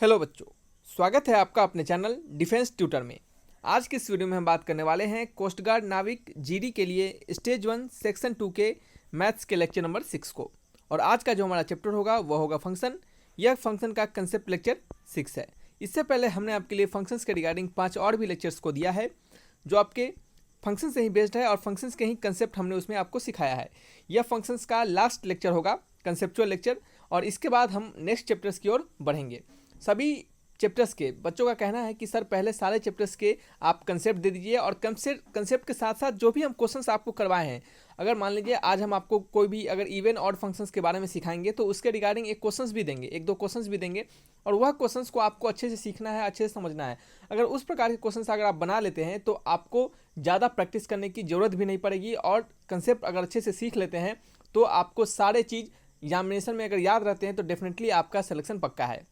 Hello बच्चों, स्वागत है आपका अपने चैनल डिफेंस ट्यूटर में। आज के इस वीडियो में हम बात करने वाले हैं कोस्ट गार्ड नाविक जीडी के लिए स्टेज 1 सेक्शन 2 के मैथ्स के लेक्चर नंबर 6 को। और आज का जो हमारा चैप्टर होगा वह होगा फंक्शन। यह फंक्शन का कंसेप्ट लेक्चर 6 है। इससे पहले हमने आपके लिए फंक्शंस के रिगार्डिंग 5 और भी लेक्चर्स को दिया है जो आपके फंक्शन से ही बेस्ड है और फंक्शंस के ही कंसेप्ट हमने उसमें आपको सिखाया है। यह फंक्शंस का लास्ट लेक्चर होगा, कंसेप्चुअल लेक्चर, और इसके बाद हम नेक्स्ट चैप्टर्स की ओर बढ़ेंगे। सभी चैप्टर्स के बच्चों का कहना है कि सर पहले सारे चैप्टर्स के आप कंसेप्ट दे दीजिए और कंसेप्ट के साथ साथ जो भी हम क्वेश्चंस आपको करवाए हैं, अगर मान लीजिए आज हम आपको कोई भी अगर इवन और फंक्शंस के बारे में सिखाएंगे तो उसके रिगार्डिंग एक क्वेश्चंस भी देंगे, एक दो क्वेश्चंस भी देंगे, और वह क्वेश्चंस को आपको अच्छे से सीखना है, अच्छे से समझना है। अगर उस प्रकार के क्वेश्चंस अगर आप बना लेते हैं तो आपको ज़्यादा प्रैक्टिस करने की ज़रूरत भी नहीं पड़ेगी, और कंसेप्ट अगर अच्छे से सीख लेते हैं तो आपको सारे चीज़ एग्जामिनेशन में अगर याद रहते हैं तो डेफिनेटली आपका सिलेक्शन पक्का है।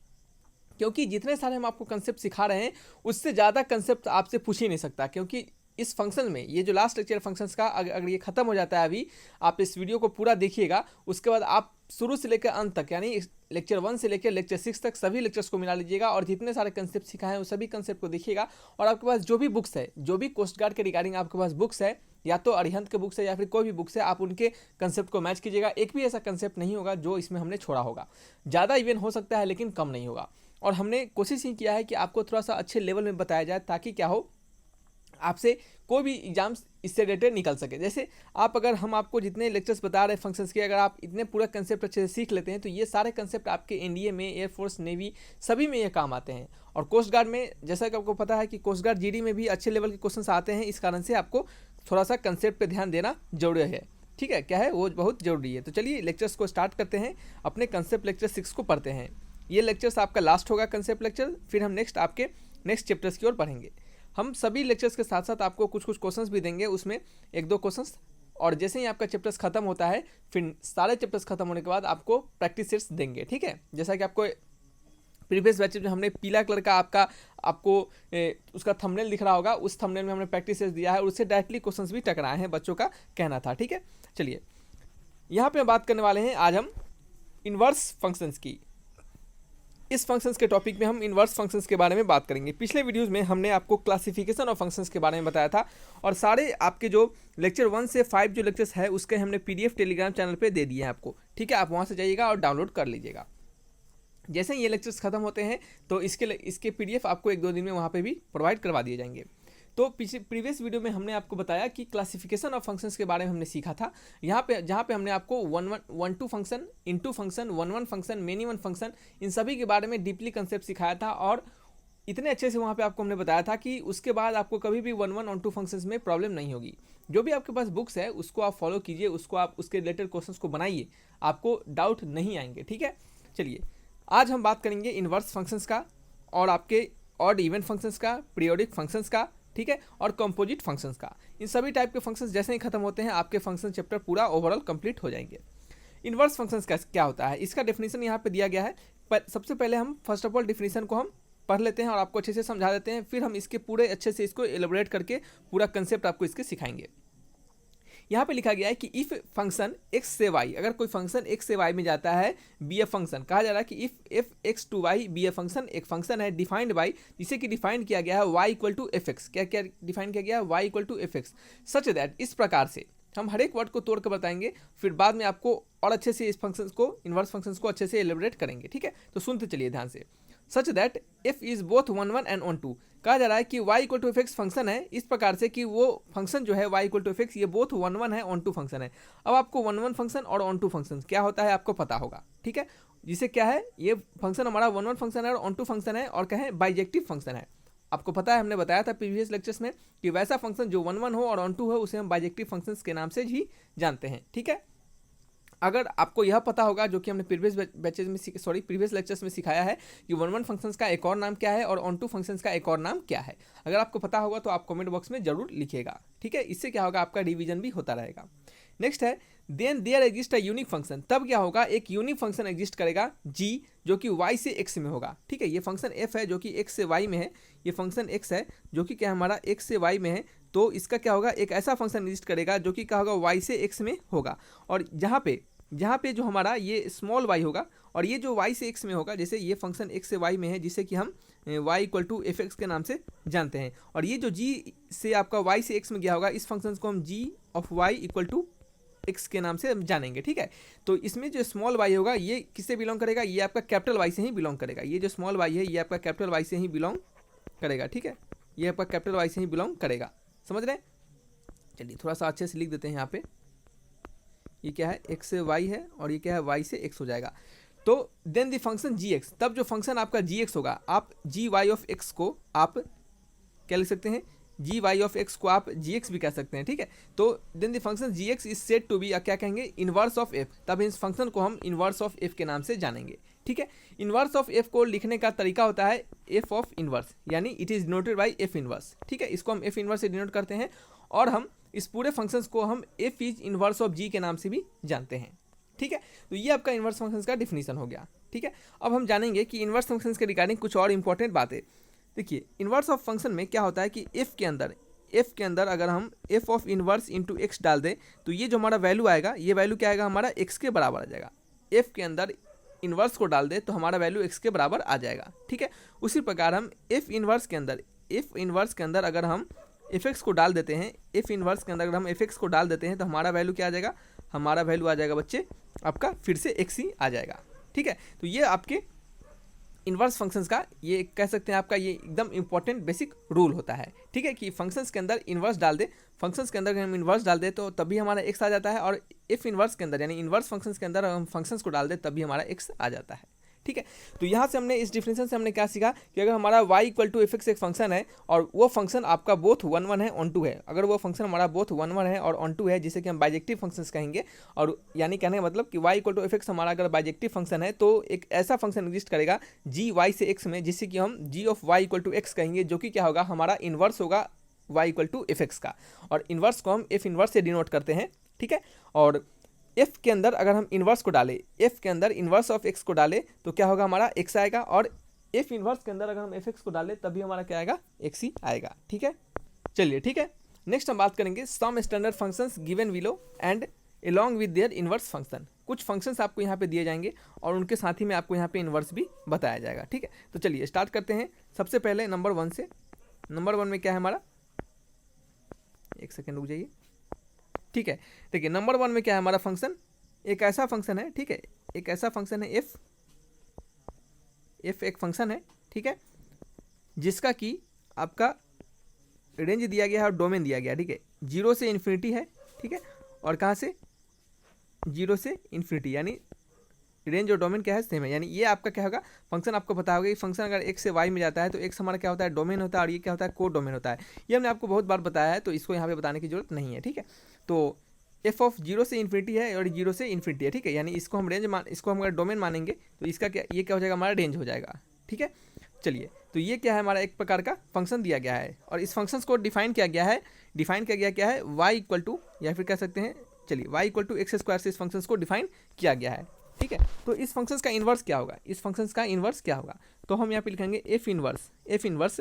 क्योंकि जितने सारे हम आपको कंसेप्ट सिखा रहे हैं उससे ज़्यादा कंसेप्ट आपसे पूछ ही नहीं सकता। क्योंकि इस फंक्शन में ये जो लास्ट लेक्चर फंक्शंस का अगर ये खत्म हो जाता है, अभी आप इस वीडियो को पूरा देखिएगा, उसके बाद आप शुरू से लेकर अंत तक यानी लेक्चर 1 से लेकर लेक्चर 6 तक सभी लेक्चर्स को मिला लीजिएगा और जितने सारे कंसेप्ट सिखाए हैं उस सभी कंसेप्ट को देखिएगा। और आपके पास जो भी बुक्स है, जो भी कोस्ट गार्ड के रिगार्डिंग आपके पास बुक्स है, या तो अरिहंत के बुक्स है या फिर कोई भी बुक्स है, आप उनके कंसेप्ट को मैच कीजिएगा। एक भी ऐसा कंसेप्ट नहीं होगा जो इसमें हमने छोड़ा होगा। ज़्यादा इवन हो सकता है लेकिन कम नहीं होगा। और हमने कोशिश ही किया है कि आपको थोड़ा सा अच्छे लेवल में बताया जाए ताकि क्या हो, आपसे कोई भी एग्जाम्स इससे रिलेटेड निकल सके। जैसे आप अगर हम आपको जितने लेक्चर्स बता रहे हैं फंक्शंस के, अगर आप इतने पूरा कंसेप्ट अच्छे से सीख लेते हैं तो ये सारे कंसेप्ट आपके एनडीए में, एयरफोर्स, नेवी सभी में ये काम आते हैं। और कोस्ट गार्ड में जैसा कि आपको पता है कि कोस्ट गार्ड जीडी में भी अच्छे लेवल के क्वेश्चंस आते हैं, इस कारण से आपको थोड़ा सा कंसेप्ट पर ध्यान देना जरूरी है। ठीक है, क्या है वो बहुत ज़रूरी है। तो चलिए लेक्चर्स को स्टार्ट करते हैं, अपने कंसेप्ट लेक्चर 6 को पढ़ते हैं। ये लेक्चर्स आपका लास्ट होगा कंसेप्ट लेक्चर, फिर हम नेक्स्ट चैप्टर्स की ओर बढ़ेंगे। हम सभी लेक्चर्स के साथ साथ आपको कुछ क्वेश्चंस भी देंगे, उसमें एक दो क्वेश्चंस, और जैसे ही आपका चैप्टर्स खत्म होता है फिर सारे चैप्टर्स खत्म होने के बाद आपको प्रैक्टिस सेट्स देंगे। ठीक है, जैसा कि आपको प्रीवियस बैच में हमने पीला कलर का आपको उसका थंबनेल दिख रहा होगा, उस थंबनेल में हमने प्रैक्टिस सेट्स दिया है और उससे डायरेक्टली क्वेश्चंस भी टकराए हैं, बच्चों का कहना था। ठीक है, चलिए यहाँ पे बात करने वाले हैं आज हम इन्वर्स फंक्शंस की। इस फंक्शंस के टॉपिक में हम इन्वर्स फंक्शंस के बारे में बात करेंगे। पिछले वीडियोस में हमने आपको क्लासिफिकेशन ऑफ फंक्शंस के बारे में बताया था और सारे आपके जो लेक्चर 1 से 5 जो लेक्चर्स है उसके हमने पीडीएफ टेलीग्राम चैनल पे दे दिए हैं आपको। ठीक है, आप वहाँ से जाइएगा और डाउनलोड कर लीजिएगा। जैसे ही ये लेक्चर्स खत्म होते हैं तो इसके पीडीएफ आपको 1-2 दिन में वहाँ पर भी प्रोवाइड करवा दिए जाएंगे। तो प्रीवियस वीडियो में हमने आपको बताया कि क्लासिफिकेशन ऑफ फंक्शंस के बारे में हमने सीखा था। जहाँ पे हमने आपको 1-1 function, into function, 1-1 function, many one function, इन सभी के बारे में डीपली कंसेप्ट सिखाया था और इतने अच्छे से वहाँ पे आपको हमने बताया था कि उसके बाद आपको कभी भी 1-1 और 2 फंक्शंस में प्रॉब्लम नहीं होगी। जो भी आपके पास बुक्स है उसको आप फॉलो कीजिए, उसको आप उसके रिलेटेड क्वेश्चंस को बनाइए, आपको डाउट नहीं आएंगे। ठीक है, चलिए आज हम बात करेंगे इन्वर्स फंक्शंस का और आपके ऑड इवन फंक्शंस का, पीरियोडिक फंक्शंस का, ठीक है, और कंपोजिट फंक्शंस का। इन सभी टाइप के फंक्शंस जैसे ही खत्म होते हैं आपके फंक्शन चैप्टर पूरा ओवरऑल कंप्लीट हो जाएंगे। इन्वर्स फंक्शंस का क्या होता है, इसका डेफिनेशन यहाँ पे दिया गया है। पर सबसे पहले हम फर्स्ट ऑफ ऑल डेफिनेशन को हम पढ़ लेते हैं और आपको अच्छे से समझा देते हैं, फिर हम इसके पूरे अच्छे से इसको एलिब्रेट करके पूरा कंसेप्ट आपको इसके सिखाएंगे। यहाँ पे लिखा गया है कि इफ फंक्शन एक्स से वाई, अगर कोई फंक्शन एक्स से वाई में जाता है बी ए फंक्शन, कहा जा रहा है कि if x to y be a function, एक फंक्शन है डिफाइंड बाई, जिसे कि डिफाइन किया गया है y equal to f x. क्या क्या डिफाइन किया गया है? Y equal to f x, such that, इस प्रकार से हम हर एक वर्ड को तोड़ कर बताएंगे, फिर बाद में आपको और अच्छे से इस फंक्शन को, इन्वर्स फंक्शन को अच्छे से एलिब्रेट करेंगे। ठीक है, तो सुनते चलिए ध्यान से। Such that f is both 1-1 and 1-2, कहा जा रहा है कि y equal to f x function है इस प्रकार से कि वो फंक्शन जो है y equal to f x ये बोथ 1-1 है, 1-2 फंक्शन है। अब आपको 1-1 फंक्शन और 1-2 फंक्शन क्या होता है आपको पता होगा। ठीक है, जिसे क्या है, ये फंक्शन हमारा 1-1 फंक्शन है और 1-2 फंक्शन है और क्या है, बाइजेक्टिव फंक्शन है। आपको पता है, हमने बताया था प्रीवियस लेक्चर्स में कि वैसा फंक्शन जो 1-1 हो और 1-2 हो उसे हम बाइजेक्टिव फंक्शन के नाम से ही जानते हैं। ठीक है, अगर आपको यह पता होगा, जो कि हमने प्रीवियस लेक्चर्स में सिखाया है कि 1-1 फंक्शंस का एक और नाम क्या है और 1-2 फंक्शंस का एक और नाम क्या है, अगर आपको पता होगा तो आप कमेंट बॉक्स में जरूर लिखिएगा। ठीक है, इससे क्या होगा, आपका रिवीजन भी होता रहेगा। नेक्स्ट है then there exist a unique function, तब क्या होगा, एक यूनिक फंक्शन एग्जिस्ट करेगा g जो कि y से x में होगा। ठीक है, ये फंक्शन f है जो कि x से y में है, ये फंक्शन x है जो कि क्या हमारा x से y में है, तो इसका क्या होगा, एक ऐसा फंक्शन एग्जिस्ट करेगा जो कि क्या होगा, y से x में होगा। और जहाँ पे जहाँ पे जो हमारा ये स्मॉल y होगा और ये जो y से x में होगा, जैसे ये फंक्शन x से y में है जिसे कि हम y equal to f x के नाम से जानते हैं, और ये जो g से आपका y से x में गया होगा, इस फंक्शन को हम g of y equal to x के नाम से जानेंगे। ठीक है, तो इसमें जो स्मॉल y होगा ये किससे बिलोंग करेगा, ये आपका कैपिटल Y से ही बिलोंग करेगा। ये जो स्मॉल y है ये आपका कैपिटल Y से ही बिलोंग करेगा। ठीक है, ये आपका कैपिटल Y से ही बिलोंग करेगा, समझ रहे हैं। चलिए थोड़ा सा अच्छे से लिख देते हैं यहाँ पे। ये क्या है, x से y है और ये क्या है, y से x हो जाएगा। तो देन द फंक्शन gx, तब जो फंक्शन आपका gx होगा, आप gy ऑफ x को आप क्या लिख सकते हैं, gy ऑफ x को आप gx भी कह सकते हैं। ठीक है, तो then the function gx is said to be, क्या कहेंगे, इनवर्स ऑफ f, तब इस फंक्शन को हम इनवर्स ऑफ f के नाम से जानेंगे। ठीक है, इनवर्स ऑफ f को लिखने का तरीका होता है f ऑफ इनवर्स, यानी it is denoted by f inverse. ठीक है, इसको हम f इनवर्स से डिनोट करते हैं और हम इस पूरे फंक्शंस को हम f is inverse of g के नाम से भी जानते हैं। ठीक है, तो ये आपका इनवर्स फंक्शंस का डिफिनीशन हो गया। ठीक है, अब हम जानेंगे कि इनवर्स फंक्शंस के रिगार्डिंग कुछ और इंपॉर्टेंट बातें। देखिए, इनवर्स ऑफ फंक्शन में क्या होता है कि f के अंदर अगर हम f of inverse into x डाल दें तो ये जो हमारा वैल्यू आएगा, ये वैल्यू क्या आएगा, हमारा x के बराबर आ जाएगा। f के अंदर इनवर्स को डाल दे तो हमारा वैल्यू x के बराबर आ जाएगा। ठीक है, उसी प्रकार हम f इनवर्स के अंदर अगर हम fx को डाल देते हैं, f इनवर्स के अंदर अगर हम fx को डाल देते हैं तो हमारा वैल्यू क्या आ जाएगा, हमारा वैल्यू आ जाएगा बच्चे आपका फिर से x ही आ जाएगा। ठीक है, तो ये आपके इनवर्स फंक्शंस का, ये कह सकते हैं आपका ये एकदम इंपॉर्टेंट बेसिक रूल होता है। ठीक है, कि फंक्शंस के अंदर इनवर्स डाल दे, फंक्शंस के अंदर अगर हम इनवर्स डाल दे तो तभी हमारा x आ जाता है, और f इनवर्स के अंदर यानी इनवर्स फंक्शंस के अंदर हम फंक्शंस को डाल दे तभी हमारा x आ जाता है। ठीक है, तो यहाँ से हमने इस डिफिनेशन से हमने क्या सीखा कि अगर हमारा y equal to f x एक फंक्शन है और वो फंक्शन आपका बोथ 1 है ऑन 2 है, अगर वो फंक्शन हमारा बोथ 1 है और ऑन 2 है, जिसे कि हम बाइजेक्टिव फंक्शंस कहेंगे, और यानी कहने का मतलब कि y equal to f x हमारा अगर बाइजेक्टिव फंक्शन है तो एक ऐसा फंक्शन एग्जिस्ट करेगा g y से x में, जिससे कि हम g of y equal to x कहेंगे, जो कि क्या होगा, हमारा इन्वर्स होगा y equal to f x का, और इन्वर्स को हम f इन्वर्स से डिनोट करते हैं। ठीक है, और f के अंदर अगर हम इन्वर्स को डालें, f के अंदर इन्वर्स ऑफ x को डालें तो क्या होगा, हमारा x आएगा, और f इन्वर्स के अंदर अगर हम fx को डालें तभी हमारा क्या आएगा, x ही आएगा। ठीक है, चलिए ठीक है, नेक्स्ट हम बात करेंगे some standard functions given below and along with their inverse function. कुछ फंक्शंस आपको यहाँ पे दिए जाएंगे और उनके साथ ही में आपको यहाँ पे इन्वर्स भी बताया जाएगा। ठीक है, तो चलिए स्टार्ट करते हैं सबसे पहले नंबर 1 से। नंबर 1 में क्या है हमारा, एक सेकेंड रुक जाइए। ठीक है, देखिए नंबर 1 में क्या है हमारा फंक्शन, एक ऐसा फंक्शन है, ठीक है, एक ऐसा फंक्शन है f एक फंक्शन है, ठीक है, जिसका कि आपका रेंज दिया गया है और डोमेन दिया गया है। ठीक है, 0 से इन्फिनिटी है, ठीक है, और कहाँ से, 0 से इन्फिनिटी, यानी रेंज और डोमेन क्या है, सेम है। यानी ये आपका क्या होगा, फंक्शन आपको पता होगा कि फंक्शन अगर x से y में जाता है तो x हमारा क्या होता है, डोमेन होता है, और ये क्या होता है, को डोमेन होता है। ये हमने आपको बहुत बार बताया है तो इसको यहाँ पे बताने की जरूरत नहीं है। ठीक है, तो f ऑफ 0 से इन्फिनिटी है और 0 से इन्फिनिटी है। ठीक है, यानी इसको हम इसको हम अगर डोमेन मानेंगे तो इसका क्या, ये क्या हो जाएगा, हमारा रेंज हो जाएगा। ठीक है, चलिए, तो ये क्या है, हमारा एक प्रकार का फंक्शन दिया गया है और इस फंक्शन को डिफाइन किया गया है, क्या है, y इक्वल टू, या फिर कह सकते हैं, चलिए y equal to x square से इस फंक्शन को डिफाइन किया गया है। ठीक है, तो इस फंक्शन का इन्वर्स क्या होगा, इस फंक्शन का इन्वर्स क्या होगा, तो हम यहाँ पे लिखेंगे f इन्वर्स,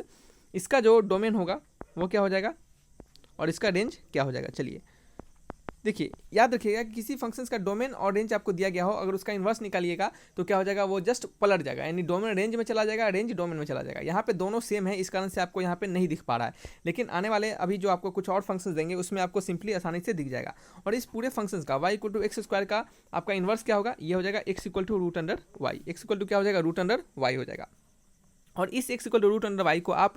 इसका जो डोमेन होगा वो क्या हो जाएगा और इसका रेंज क्या हो जाएगा। चलिए देखिए, याद रखिएगा कि किसी फंक्शन का डोमेन और रेंज आपको दिया गया हो, अगर उसका इन्वर्स निकालिएगा तो क्या हो जाएगा, वो जस्ट पलट जाएगा, यानी डोमेन रेंज में चला जाएगा, रेंज डोमेन में चला जाएगा। यहाँ पे दोनों सेम है, इस कारण से आपको यहाँ पे नहीं दिख पा रहा है, लेकिन आने वाले अभी जो आपको कुछ और फंक्शंस देंगे उसमें आपको सिंपली आसानी से दिख जाएगा। और इस पूरे फंक्शन का y equal to x square का आपका इन्वर्स क्या होगा, ये हो जाएगा x equal to root under y, x equal to क्या हो जाएगा, रूट अंडर वाई हो जाएगा। और इस x equal to root under y को आप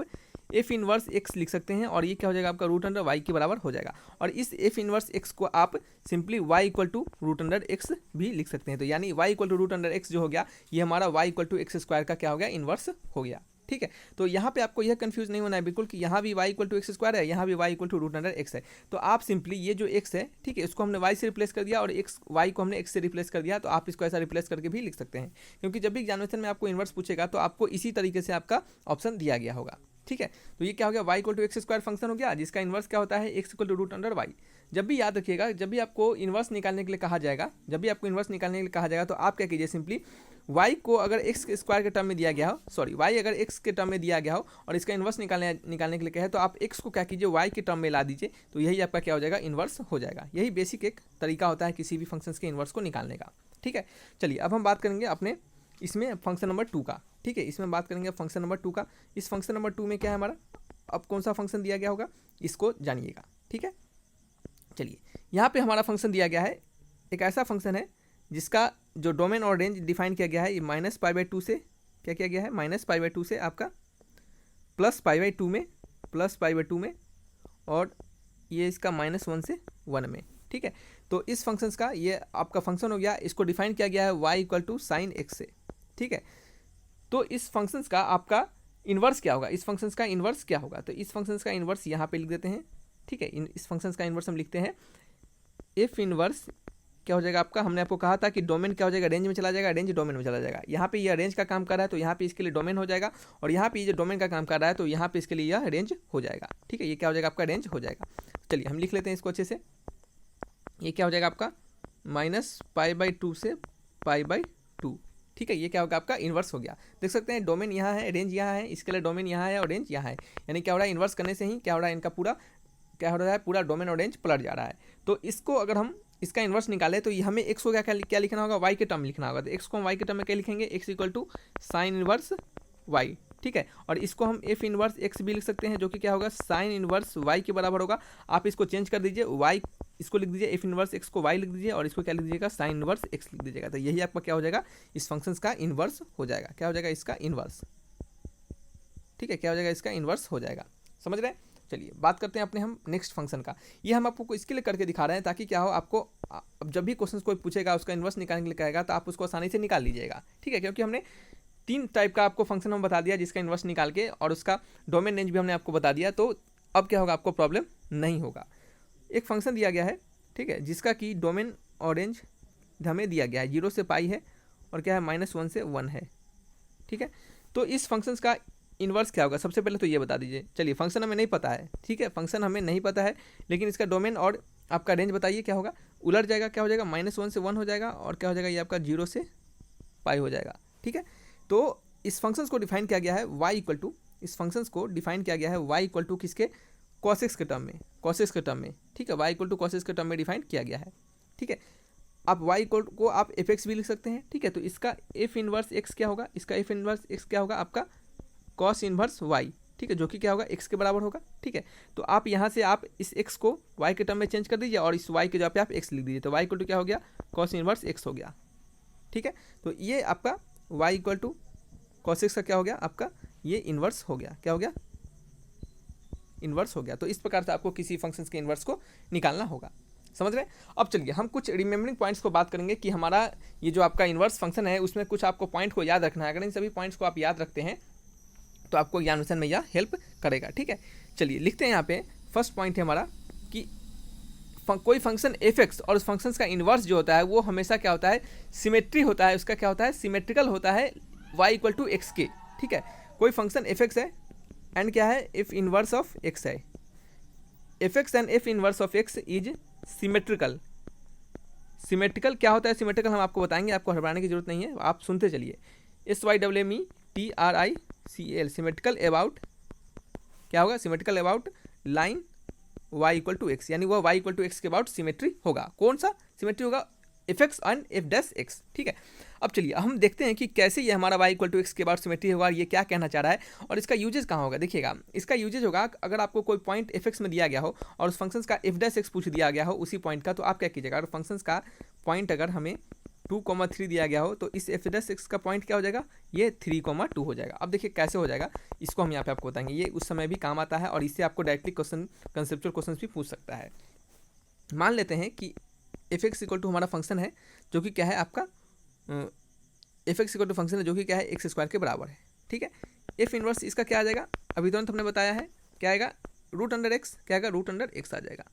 f इनवर्स x लिख सकते हैं और ये क्या हो जाएगा, आपका रूट अंडर y के बराबर हो जाएगा। और इस f इनवर्स x को आप simply y equal to root under x भी लिख सकते हैं। तो यानी y equal to root under x जो हो गया, ये हमारा y equal to x square का क्या हो गया, इनवर्स हो गया। ठीक है, तो यहाँ पे आपको यह कंफ्यूज नहीं होना है बिल्कुल कि यहाँ भी y equal to x square है, यहाँ भी y equal to root under x है। तो आप सिंपली ये जो x है, ठीक है, इसको हमने y से रिप्लेस कर दिया और y को हमने x से रिप्लेस कर दिया, तो आप इसको ऐसा रिप्लेस करके भी लिख सकते हैं, क्योंकि जब भी एग्जामिनेशन में आपको इन्वर्स पूछेगा तो आपको इसी तरीके से आपका ऑप्शन दिया गया होगा। ठीक है। तो ये क्या हो गया, y equal to x square function हो गया, जिसका इन्वर्स क्या होता है, x equal to root under y. जब भी याद रखिएगा, जब भी आपको इन्वर्स निकालने के लिए कहा जाएगा, तो आप क्या कीजिए, सिंपली y को अगर x के स्क्वायर के टर्म में दिया गया हो, सॉरी y अगर x के टर्म में दिया गया हो और इसका इन्वर्स निकालने के लिए कहे, तो आप x को क्या कीजिए, y के टर्म में ला दीजिए, तो यही आपका क्या हो जाएगा, इन्वर्स हो जाएगा। यही बेसिक एक तरीका होता है किसी भी फंक्शंस के इन्वर्स को निकालने का। ठीक है, चलिए अब हम बात करेंगे अपने इसमें फंक्शन नंबर 2 का। ठीक है, इसमें बात करेंगे फंक्शन नंबर 2 का। इस फंक्शन नंबर 2 में क्या है हमारा, अब कौन सा फंक्शन दिया गया होगा, इसको जानिएगा। ठीक है, चलिए यहाँ पे हमारा फंक्शन दिया गया है, एक ऐसा फंक्शन है जिसका जो डोमेन और रेंज डिफाइन किया गया है, ये -π/2 से क्या किया गया है, -π/2 से आपका +π/2 में और ये इसका -1 से 1 में। ठीक है, तो इस फंक्शंस का ये आपका फंक्शन हो गया, इसको डिफाइन किया गया है y equal to sine x से। ठीक है, तो इस फंक्शंस का आपका इन्वर्स क्या होगा, इस फंक्शंस का इन्वर्स क्या होगा, तो इस फंक्शंस का इन्वर्स यहाँ पे लिख देते हैं। ठीक है, इस फंक्शंस का इन्वर्स हम लिखते हैं, इफ इन्वर्स क्या हो जाएगा आपका, हमने आपको कहा था कि डोमेन क्या हो जाएगा, रेंज में चला जाएगा, रेंज डोमेन में चला जाएगा। यहाँ पे यह रेंज का काम कर रहा है तो यहाँ पे इसके लिए डोमेन हो जाएगा, और यहाँ पे ये जो डोमेन का काम कर रहा है तो यहाँ पे इसके लिए यह रेंज हो जाएगा। ठीक है, ये क्या हो जाएगा आपका, रेंज हो जाएगा। चलिए हम लिख लेते हैं इसको अच्छे से, ये क्या हो जाएगा आपका -π/2 से π/2। ठीक है, ये क्या होगा आपका इन्वर्स हो गया। देख सकते हैं डोमेन यहाँ है, रेंज यहाँ है, इसके लिए डोमेन यहाँ है और रेंज यहाँ है, यानी क्या हो रहा है, इन्वर्स करने से ही क्या हो रहा है, इनका पूरा क्या हो रहा है, पूरा डोमेन और रेंज पलट जा रहा है। तो इसको अगर हम इसका इन्वर्स निकाले तो ये हमें x को क्या लिखना होगा, y के टर्म लिखना होगा। तो x को हम y के टर्म में क्या लिखेंगे, x equal to sine inverse y। ठीक है, और इसको हम f इन्वर्स x भी लिख सकते हैं, जो कि क्या होगा, साइन इन्वर्स y के बराबर होगा। आप इसको चेंज कर दीजिए, y इसको लिख दीजिए, f इन्वर्स x को y लिख दीजिए और इसको क्या लिख दीजिएगा, साइन इन्वर्स x लिख दीजिएगा। तो यही आपका क्या हो जाएगा, इस फंक्शन का इन्वर्स हो जाएगा। क्या हो जाएगा, इसका इन्वर्स। ठीक है, क्या हो जाएगा, इसका इन्वर्स हो जाएगा। समझ रहे हैं। चलिए बात करते हैं अपने हम नेक्स्ट फंक्शन का। ये हम आपको इसके लिए करके दिखा रहे हैं ताकि क्या हो, आपको अब जब भी क्वेश्चन कोई पूछेगा उसका इन्वर्स निकालने के लिए कहेगा तो आप उसको आसानी से निकाल लीजिएगा। ठीक है, क्योंकि हमने 3 टाइप का आपको फंक्शन हम बता दिया जिसका इन्वर्स निकाल के, और उसका डोमेन रेंज भी हमने आपको बता दिया, तो अब क्या होगा, आपको प्रॉब्लम नहीं होगा। एक फंक्शन दिया गया है, ठीक है, जिसका कि डोमेन और रेंज हमें दिया गया है, 0 से पाई है और क्या है, -1 से 1 है। ठीक है, तो इस फंक्शन का इन्वर्स क्या होगा, सबसे पहले तो ये बता दीजिए। चलिए फंक्शन हमें नहीं पता है, ठीक है, फंक्शन हमें नहीं पता है, लेकिन इसका डोमेन और आपका रेंज बताइए क्या होगा, उलट जाएगा, क्या हो जाएगा, -1 से 1 हो जाएगा और क्या हो जाएगा, ये आपका 0 से पाई हो जाएगा। ठीक है, तो इस फंक्शंस को डिफाइन किया गया है y इक्वल टू, इस फंक्शंस को डिफाइन किया गया है y इक्वल टू किसके, cos x के टर्म में, cos x के टर्म में। ठीक है, y equal to cos x के टर्म में डिफाइन किया गया है। ठीक है, आप y इक्वल को आप f(x) भी लिख सकते हैं। ठीक है, तो इसका f इन्वर्स x क्या होगा, इसका f इन्वर्स x क्या होगा, आपका cos इन्वर्स y। ठीक है, जो कि क्या होगा, x के बराबर होगा। ठीक है, तो आप यहाँ से आप इस x को y के टर्म में चेंज कर दीजिए और इस y के जगह पे आप x लिख दीजिए, तो y इक्वल टू क्या हो गया, cos इन्वर्स x हो गया। ठीक है, तो ये आपका y equal to cos x का क्या हो गया, आपका ये इन्वर्स हो गया। क्या हो गया, इन्वर्स हो गया। तो इस प्रकार से आपको किसी फंक्शंस के इन्वर्स को निकालना होगा। समझ रहे हैं। अब चलिए हम कुछ रिमेंबरिंग पॉइंट्स को बात करेंगे कि हमारा ये जो आपका इन्वर्स फंक्शन है उसमें कुछ आपको पॉइंट को याद रखना है। अगर इन सभी पॉइंट्स को आप याद रखते हैं तो आपको एग्जामिनेशन में यह हेल्प करेगा। ठीक है, चलिए लिखते हैं यहाँ पे। फर्स्ट पॉइंट है हमारा कि कोई फंक्शन f(x) और उस फंक्शन का इन्वर्स जो होता है वो हमेशा क्या होता है, सिमेट्री होता है, उसका क्या होता है, सिमेट्रिकल होता है y इक्वल टू एक्स के। ठीक है, कोई फंक्शन f(x) है एंड क्या है, f इन्वर्स ऑफ x है, f(x) and f inverse of x is symmetrical. Symmetrical क्या होता है, सिमेट्रिकल हम आपको बताएंगे, आपको हड़बड़ाने की जरूरत नहीं है, आप सुनते चलिए। SYMMETRICAL सिमेट्रिकल अबाउट क्या होगा, symmetrical about line y equal to x, यानी वह y इक्वल टू एक्स के अबाउट सिमेट्री होगा। कौन सा सिमेट्री होगा, f(x) एंड f'(x). ठीक है, अब चलिए हम देखते हैं कि कैसे ये हमारा y इक्वल टू एक्स के अबाउट सिमेट्री होगा, ये क्या कहना चाह रहा है और इसका यूजेज कहाँ होगा। देखिएगा, इसका यूजेज होगा अगर आपको कोई पॉइंट f(x) में दिया गया हो और उस फंक्शन का f'(x) पूछ दिया गया हो उसी पॉइंट का, तो आप क्या कीजिएगा, अगर फंक्शन का पॉइंट अगर हमें 2,3 दिया गया हो तो इस f'(x) का पॉइंट क्या हो जाएगा, ये 3,2 हो जाएगा। अब देखिए कैसे हो जाएगा, इसको हम यहाँ पे आपको बताएंगे, ये उस समय भी काम आता है और इससे आपको डायरेक्टली क्वेश्चन, कंसेप्चुअल क्वेश्चन भी पूछ सकता है। मान लेते हैं कि f(x) इक्वल टू हमारा फंक्शन है जो कि क्या है आपका, f(x) इक्वल टू फंक्शन है जो कि क्या है x स्क्वायर के बराबर है। ठीक है, f इन्वर्स इसका क्या आ जाएगा, अभी तुरंत हमने बताया है, क्या आएगा, √x, क्या आएगा, √x आ जाएगा।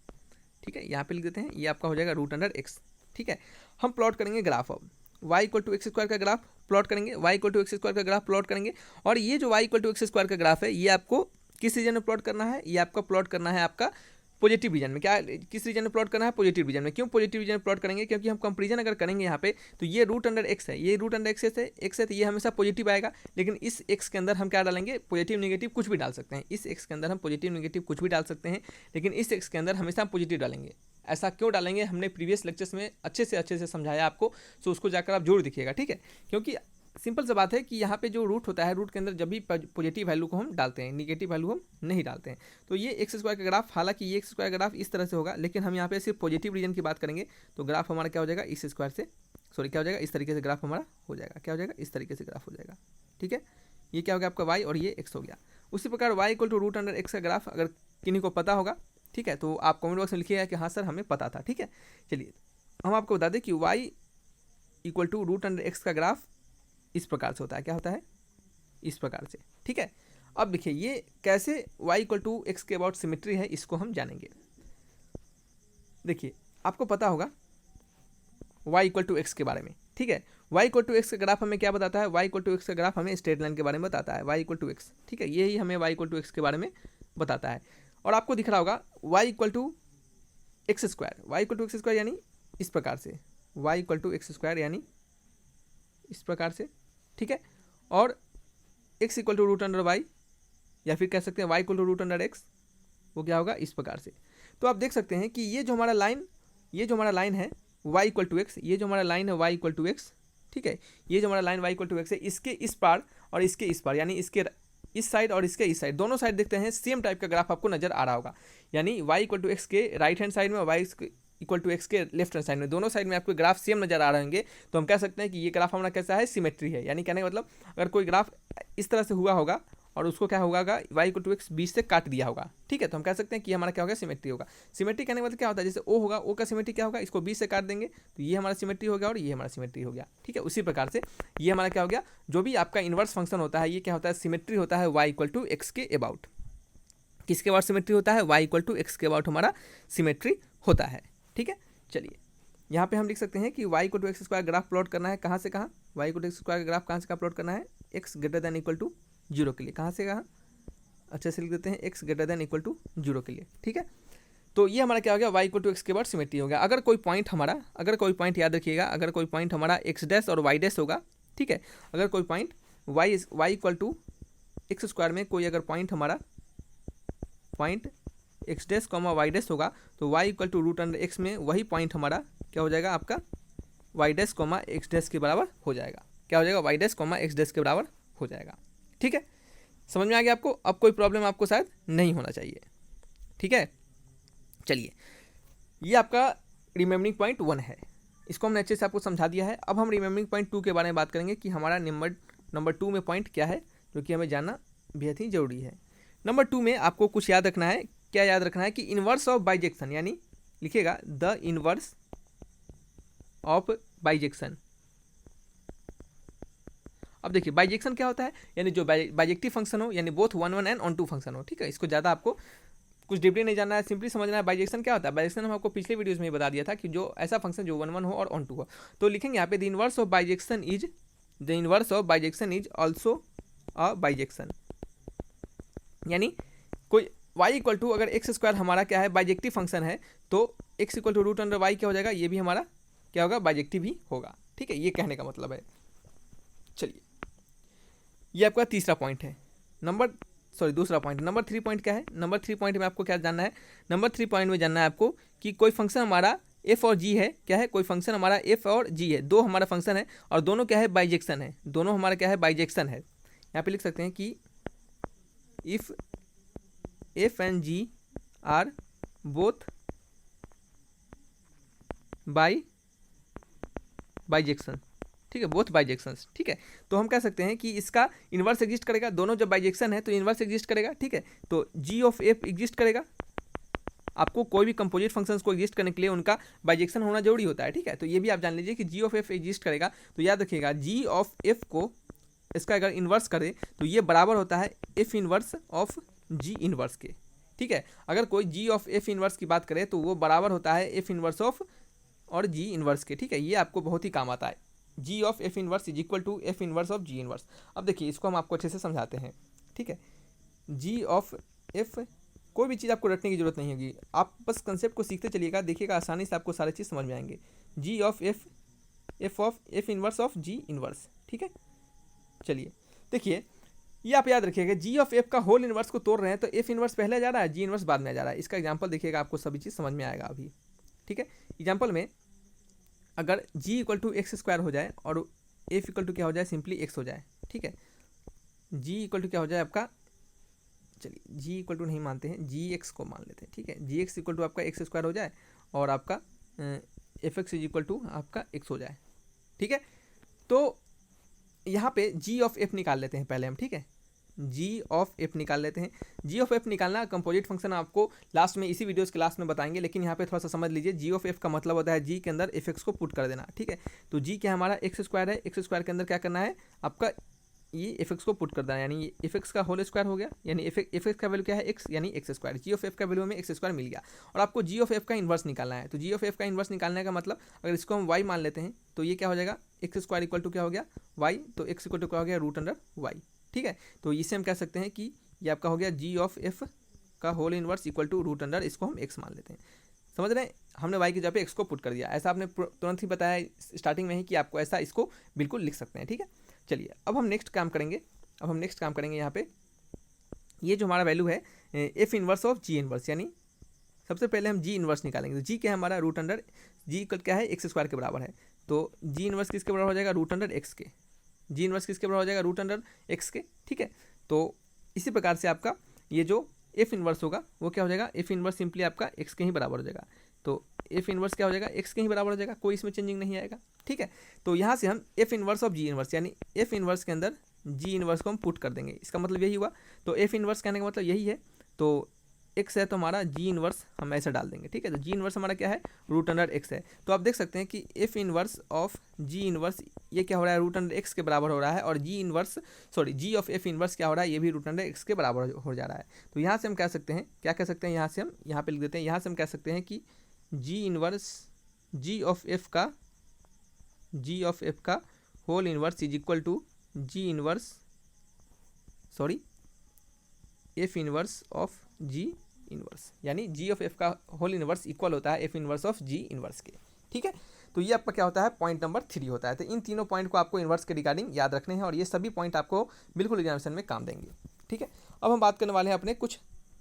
ठीक है, यहाँ पे लिख देते हैं, ये आपका हो जाएगा √x। ठीक है, हम प्लॉट करेंगे ग्राफ, अब y equal to x square का ग्राफ प्लॉट करेंगे, y equal to x square का ग्राफ प्लॉट करेंगे, और ये जो y equal to x square का ग्राफ है ये आपको किस रीजन में प्लॉट करना है, ये आपका प्लॉट करना है आपका पॉजिटिव रीजन में। क्या किस रीजन में प्लॉट करना है, पॉजिटिव रीजन में। क्यों पॉजिटिव रीजन में प्लॉट करेंगे, क्योंकि हम कंपेरिजन अगर करेंगे यहाँ पे तो ये रूट अंडर एक्स है, ये रूट अंडर एक्स है तो ये हमेशा पॉजिटिव आएगा। लेकिन इस एक्स के अंदर हम क्या डालेंगे, पॉजिटिव नेगेटिव कुछ भी डाल सकते हैं। इस एक्स के अंदर हम पॉजिटिव नेगेटिव कुछ भी डाल सकते हैं, लेकिन इस एक्स के अंदर हमेशा हम पॉजिटिव डालेंगे। ऐसा क्यों डालेंगे, हमने प्रीवियस लेक्चर्स में अच्छे से समझाया आपको, सो उसको जाकर आप जरूर देखिएगा, ठीक है। क्योंकि सिंपल सा बात है कि यहाँ पे जो रूट होता है, रूट के अंदर जब भी पॉजिटिव वैल्यू को हम डालते हैं, निगेटिव वैल्यू हम नहीं डालते हैं। तो ये एक्स स्क्वायर का ग्राफ, हालांकि ये एक्स स्क्वायर का ग्राफ इस तरह से होगा, लेकिन हम यहाँ पे सिर्फ पॉजिटिव रीजन की बात करेंगे तो ग्राफ हमारा क्या हो जाएगा, इस स्क्वायर से क्या हो जाएगा, इस तरीके से ग्राफ हमारा हो जाएगा। क्या हो जाएगा, इस तरीके से ग्राफ हो जाएगा, ठीक है। ये क्या हो गया आपका वाई और ये एक्स हो गया। उसी प्रकार y equal to root under x का ग्राफ अगर किन्हीं को पता होगा, ठीक है, तो आप कमेंट बॉक्स में लिखिएगा कि हाँ सर हमें पता था, ठीक है। चलिए हम आपको बता दें कि y equal to root under x का ग्राफ इस प्रकार से होता है। क्या होता है, इस प्रकार से, ठीक है। अब देखिए ये कैसे y इक्वल टू एक्स के अबाउट सिमेट्री है, इसको हम जानेंगे। देखिए आपको पता होगा y इक्वल टू एक्स के बारे में, ठीक है। y इक्वल टू एक्स का ग्राफ हमें क्या बताता है, y इक्वल टू एक्स का ग्राफ हमें स्ट्रेट लाइन के बारे में बताता है, y इक्वल टू एक्स, ठीक है। यही हमें y इक्वल टू एक्स के बारे में बताता है। और आपको दिख रहा होगा y equal to x square, y equal to x square यानी इस प्रकार से, y equal to x square यानी इस प्रकार से, ठीक है। और x equal to root under y, या फिर कह सकते हैं y equal to root under x, वो क्या होगा, इस प्रकार से। तो आप देख सकते हैं कि ये जो हमारा लाइन है y इक्वल टू एक्स, ये जो हमारा लाइन है y इक्वल टू एक्स, ठीक है। ये जो हमारा line y equal to x है, इसके इस पार और इसके इस पार, यानी इसके इस साइड और इसके इस साइड, दोनों साइड देखते हैं सेम टाइप का ग्राफ आपको नजर आ रहा होगा। यानी y इक्वल टू एक्स के राइट हैंड साइड में, y इक्वल टू एक्स के लेफ्ट हैंड साइड में, दोनों साइड में आपको ग्राफ सेम नजर आ रहे होंगे। तो हम कह सकते हैं कि ये ग्राफ हमारा कैसा है, सिमेट्री है। यानी कहने का मतलब अगर कोई ग्राफ इस तरह से हुआ होगा और उसको क्या होगा, y इक्वल टू एक्स बीच से काट दिया होगा, ठीक है, तो हम कह सकते हैं कि हमारा क्या होगा, सिमेट्री होगा। सिमेट्री कहने का मतलब क्या होता है, जैसे ओ होगा, ओ का सिमेट्री क्या होगा, इसको बीच से काट देंगे तो ये हमारा सिमेट्री हो गया और ये हमारा सिमेट्री हो गया, ठीक है। उसी प्रकार से ये हमारा क्या हो गया, जो भी आपका इन्वर्स फंक्शन होता है, ये क्या होता है, सिमेट्री होता है y इक्वल टू एक्स के अबाउट। किसके अबाउट सिमेट्री होता है, y इक्वल टू एक्स के अबाउट हमारा सिमेट्री होता है, ठीक है। चलिए यहाँ पे हम लिख सकते हैं कि y equal to x square graph plot करना है, कहाँ से कहाँ, y equal to x square graph कहाँ से कहाँ प्लॉट करना है, x greater than equal to zero के लिए, कहाँ से कहाँ, अच्छे से लिख देते हैं, x greater than equal to zero के लिए, ठीक है। तो ये हमारा क्या हो गया, y इक्वल टू एक्स के बाद सिमेट्री हो गया। अगर कोई पॉइंट याद रखिएगा, अगर कोई पॉइंट हमारा x डैश और y डैश होगा, ठीक है, अगर कोई point y equal to x square में कोई अगर पॉइंट हमारा point x dash comma y dash होगा, तो y equal to root under x में वही पॉइंट हमारा क्या हो जाएगा, आपका y dash comma x dash के बराबर हो जाएगा। क्या हो जाएगा, y dash comma x dash के बराबर हो जाएगा, ठीक है। समझ में आ गया आपको, अब कोई प्रॉब्लम आपको शायद नहीं होना चाहिए, ठीक है। चलिए ये आपका रिमेम्बरिंग पॉइंट 1 है, इसको हमने अच्छे से आपको समझा दिया है। अब हम रिमेम्बरिंग पॉइंट 2 के बारे में बात करेंगे कि हमारा नंबर 2 में पॉइंट क्या है, जो कि हमें जानना बेहद ही जरूरी है। नंबर 2 में आपको कुछ याद रखना है, क्या याद रखना है कि इन्वर्स ऑफ बाइजेक्शन, यानी लिखिएगा द इन्वर्स ऑफ बाइजेक्शन। अब देखिए बाइजेक्शन क्या होता है, यानी जो बाइजेक्टिव फंक्शन हो, यानी बोथ 1 1 एंड ऑन 2 फंक्शन हो, ठीक है। इसको ज़्यादा आपको कुछ डीपली नहीं जानना है, सिंपली समझना है बाइजेक्शन क्या होता है। बाइजेक्शन हम आपको पिछले वीडियोस में ही बता दिया था कि जो ऐसा फंक्शन जो 1 1 हो और ऑन 2 हो। तो लिखेंगे यहाँ पे the inverse of bijection is also a bijection, यानी कोई y इक्वल टू अगर एक्स स्क्वायर हमारा क्या है, बाइजेक्टिव फंक्शन है, तो x equal to root under y क्या हो जाएगा, ये भी हमारा क्या होगा, बाइजेक्टिव ही होगा, ठीक है। ये कहने का मतलब है। चलिए ये आपका तीसरा पॉइंट है, दूसरा पॉइंट। नंबर 3 पॉइंट क्या है, नंबर 3 पॉइंट में आपको क्या जानना है, नंबर 3 पॉइंट में जानना है आपको कि कोई फंक्शन हमारा f और g है, क्या है, कोई फंक्शन हमारा f और g है, दो हमारा फंक्शन है और दोनों क्या है, बाइजेक्शन है, दोनों हमारा क्या है, बाइजेक्शन है। यहाँ पे लिख सकते हैं कि if f and g are both bijection, ठीक है, बोथ बाइजेक्शंस, ठीक है। तो हम कह सकते हैं कि इसका इन्वर्स एग्जिस्ट करेगा, दोनों जब बाइजेक्शन है तो इन्वर्स एग्जिस्ट करेगा, ठीक है। तो g ऑफ f एग्जिस्ट करेगा, आपको कोई भी कंपोजिट फंक्शंस को एग्जिस्ट करने के लिए उनका बाइजेक्शन होना जरूरी होता है, ठीक है। तो ये भी आप जान लीजिए कि g ऑफ f एग्जिस्ट करेगा, तो याद रखिएगा g ऑफ f को इसका अगर इन्वर्स करें तो ये बराबर होता है f inverse of g inverse के, ठीक है। अगर कोई g ऑफ f इन्वर्स की बात करें तो वो बराबर होता है f इन्वर्स ऑफ और g इन्वर्स के, ठीक है। ये आपको बहुत ही काम आता है, g of f inverse is equal to f inverse of g inverse. अब देखिए इसको हम आपको अच्छे से समझाते हैं, ठीक है। जी ऑफ एफ, कोई भी चीज़ आपको रटने की जरूरत नहीं होगी, आप बस कंसेप्ट को सीखते चलिएगा, देखिएगा आसानी से आपको सारी चीज़ समझ में आएंगे। G of F, F of F inverse of G inverse, ठीक है। चलिए देखिए, ये आप याद रखिएगा, जी ऑफ एफ का होल इनवर्स को तोड़ रहे हैं तो एफ इनवर्स पहले जा रहा है, जी इनवर्स बाद में जा रहा है। इसका एग्जांपल देखिएगा, आपको सभी चीज़ समझ में आएगा अभी, ठीक है। एग्जांपल में अगर जी इक्वल टू एक्स स्क्वायर हो जाए और एफ इक्वल टू क्या हो जाए, सिंपली एक्स हो जाए, ठीक है। जी इक्वल टू क्या हो जाए आपका, चलिए जी इक्वल टू नहीं मानते हैं, जी एक्स को मान लेते हैं, ठीक है। जी एक्स इक्वल टू आपका एक्स स्क्वायर हो जाए और आपका f x is equal to आपका एक्स हो जाए, ठीक है। तो यहाँ पे जी ऑफ एफ निकाल लेते हैं पहले हम, ठीक है। जी ऑफ एफ निकाल लेते हैं। जी ऑफ एफ निकालना कंपोजिट फंक्शन आपको लास्ट में इसी वीडियोस क्लास में बताएंगे, लेकिन यहाँ पे थोड़ा सा समझ लीजिए। जी ऑफ एफ का मतलब होता है जी के अंदर एफ एक्स को पुट कर देना, ठीक है। तो जी क्या हमारा एक्स स्क्वायर है, एक्स स्क्वायर के अंदर क्या करना है आपका, ये एफ एक्स को पुट कर देना, यानी ये एफ एक्स का होल स्क्वायर हो गया, यानी एफ एक्स का वैल्यू क्या है एक्स, यानी x square. G of F का वैल्यू में एक्स स्क्वायर मिल गया और आपको जी ऑफ एफ का इन्वर्स निकालना है। तो जी ऑफ एफ का इन्वर्स निकालने का मतलब, अगर इसको हम वाई मान लेते हैं तो ये क्या हो जाएगा, एक्स स्क्वायर इक्वल टू क्या हो गया वाई, तो एक्स इक्वल टू क्या हो गया रूट अंडर वाई, ठीक है। तो इसे हम कह सकते हैं कि ये आपका हो गया जी ऑफ एफ का whole inverse equal to root under, इसको हम एक्स मान लेते हैं। समझ रहे हैं, हमने वाई की जगह पे एक्स को पुट कर दिया, ऐसा आपने तुरंत ही बताया स्टार्टिंग में ही कि आपको ऐसा इसको बिल्कुल लिख सकते हैं, ठीक है। चलिए अब हम नेक्स्ट काम करेंगे, यहाँ पे ये जो हमारा वैल्यू है F inverse of G inverse, यानी सबसे पहले हम जी इनवर्स निकालेंगे। तो जी क्या है हमारा रूट अंडर, जी क्या है एक्स स्क्वायर के बराबर है, तो जी इनवर्स किसके बराबर हो जाएगा रूट अंडर एक्स के, जी इनवर्स किसके बराबर हो जाएगा रूट अंडर एक्स के, ठीक है। तो इसी प्रकार से आपका ये जो एफ इनवर्स होगा वो क्या हो जाएगा, एफ इनवर्स सिंपली आपका एक्स के ही बराबर हो जाएगा। तो एफ इनवर्स क्या हो जाएगा, एक्स के ही बराबर हो जाएगा, कोई इसमें चेंजिंग नहीं आएगा, ठीक है। तो यहाँ से हम F inverse of G inverse, यानी एफ इनवर्स के अंदर जी इनवर्स को हम पुट कर देंगे, इसका मतलब यही हुआ। तो एफ इनवर्स कहने का मतलब यही है, तो एक्स है तो हमारा जी इनवर्स हम ऐसे डाल देंगे, ठीक है। तो जी इनवर्स हमारा क्या है रूट अंडर एक्स है। तो आप देख सकते हैं कि F inverse of G inverse ये क्या हो रहा है रूट अंडर एक्स के बराबर हो रहा है, और g inverse ji of F inverse क्या हो रहा है, ये भी रूट अंडर एक्स के बराबर हो जा रहा है। तो यहाँ से हम कह सकते हैं, क्या कह सकते हैं, यहाँ से हम यहाँ पे लिख देते हैं, यहाँ से हम कह सकते हैं कि G inverse ji of F का whole inverse is equal to G inverse F inverse of G inverse, यानी जी ऑफ एफ का होल इनवर्स इक्वल होता है F inverse of G inverse के, ठीक है। तो ये आपका क्या होता है पॉइंट नंबर 3 होता है। तो इन तीनों पॉइंट को आपको इनवर्स के रिगार्डिंग याद रखने हैं और ये सभी पॉइंट आपको बिल्कुल एग्जामिनेशन में काम देंगे, ठीक है। अब हम बात करने वाले हैं अपने कुछ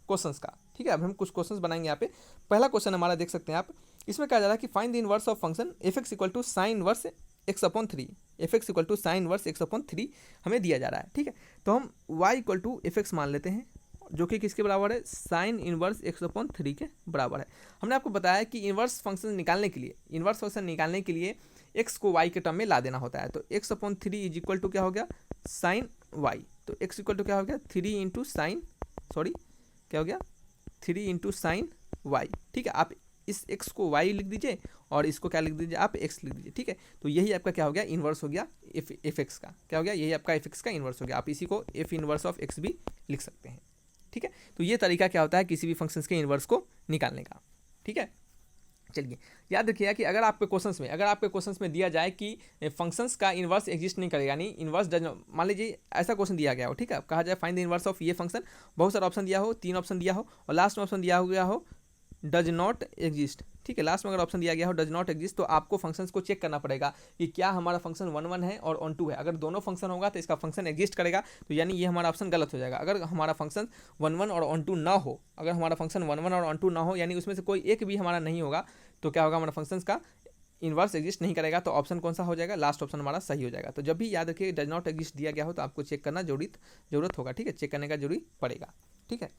क्वेश्चंस का, ठीक है। अब हम कुछ क्वेश्चंस बनाएंगे यहाँ पे। पहला क्वेश्चन हमारा देख सकते हैं आप, इसमें कहा जा रहा है कि find the inverse of function f x equal to sine inverse x upon 3, f x equal to sine inverse x upon 3 हमें दिया जा रहा है, ठीक है। तो हम y equal to f x मान लेते हैं, जो कि किसके बराबर है साइन इनवर्स एक्स अपॉन 3 के बराबर है। हमने आपको बताया कि इनवर्स फंक्शन निकालने के लिए एक्स को वाई के टर्म में ला देना होता है। तो x upon 3 is equal to क्या हो गया साइन वाई, तो एक्स इक्वल टू क्या हो गया 3 इंटू साइन क्या हो गया 3 इंटू साइन वाई, ठीक है। आप इस एक्स को वाई लिख दीजिए और इसको क्या लिख दीजिए आप एक्स लिख दीजिए, ठीक है। तो यही आपका क्या हो गया इन्वर्स हो गया एफ एक्स का, क्या हो गया यही आपका एफ एक्स का इन्वर्स हो गया। आप इसी को एफ इन्वर्स ऑफ एक्स भी लिख सकते हैं, ठीक है। तो ये तरीका क्या होता है किसी भी फंक्शंस के इन्वर्स को निकालने का, ठीक है। चलिए याद रखिएगा कि अगर आपके क्वेश्चंस में दिया जाए कि फंक्शंस का इन्वर्स एग्जिस्ट नहीं करेगा, यानी इन्वर्स डज, मान लीजिए ऐसा क्वेश्चन दिया गया हो, ठीक है, कहा जाए फाइंड द इन्वर्स ऑफ ये फंक्शन, बहुत सारा ऑप्शन दिया हो, 3 ऑप्शन दिया हो और लास्ट में ऑप्शन दिया गया हो डज नॉट एग्जिस्ट, ठीक है। लास्ट में अगर ऑप्शन दिया गया हो डज नॉट एग्जिस्ट, तो आपको फंक्शंस को चेक करना पड़ेगा कि क्या हमारा फंक्शन 1 है और ऑन 2 है। अगर दोनों फंक्शन होगा तो इसका फंक्शन एग्जिस्ट करेगा, तो यानी ये हमारा ऑप्शन गलत हो जाएगा। अगर हमारा फंक्शन 1 और ऑन 2 ना हो, अगर हमारा फंक्शन 1 और ऑन 2 ना हो, यानी उसमें से कोई एक भी हमारा नहीं होगा, तो क्या होगा हमारा फंक्शंस का इन्वर्स एग्जिस्ट नहीं करेगा। तो ऑप्शन कौन सा हो जाएगा लास्ट ऑप्शन हमारा सही हो जाएगा। तो जब भी याद रखिए डज नॉट एग्जिस्ट दिया गया हो तो आपको चेक करना जरूरत होगा, ठीक है, चेक करने का जरूरी पड़ेगा, ठीक है।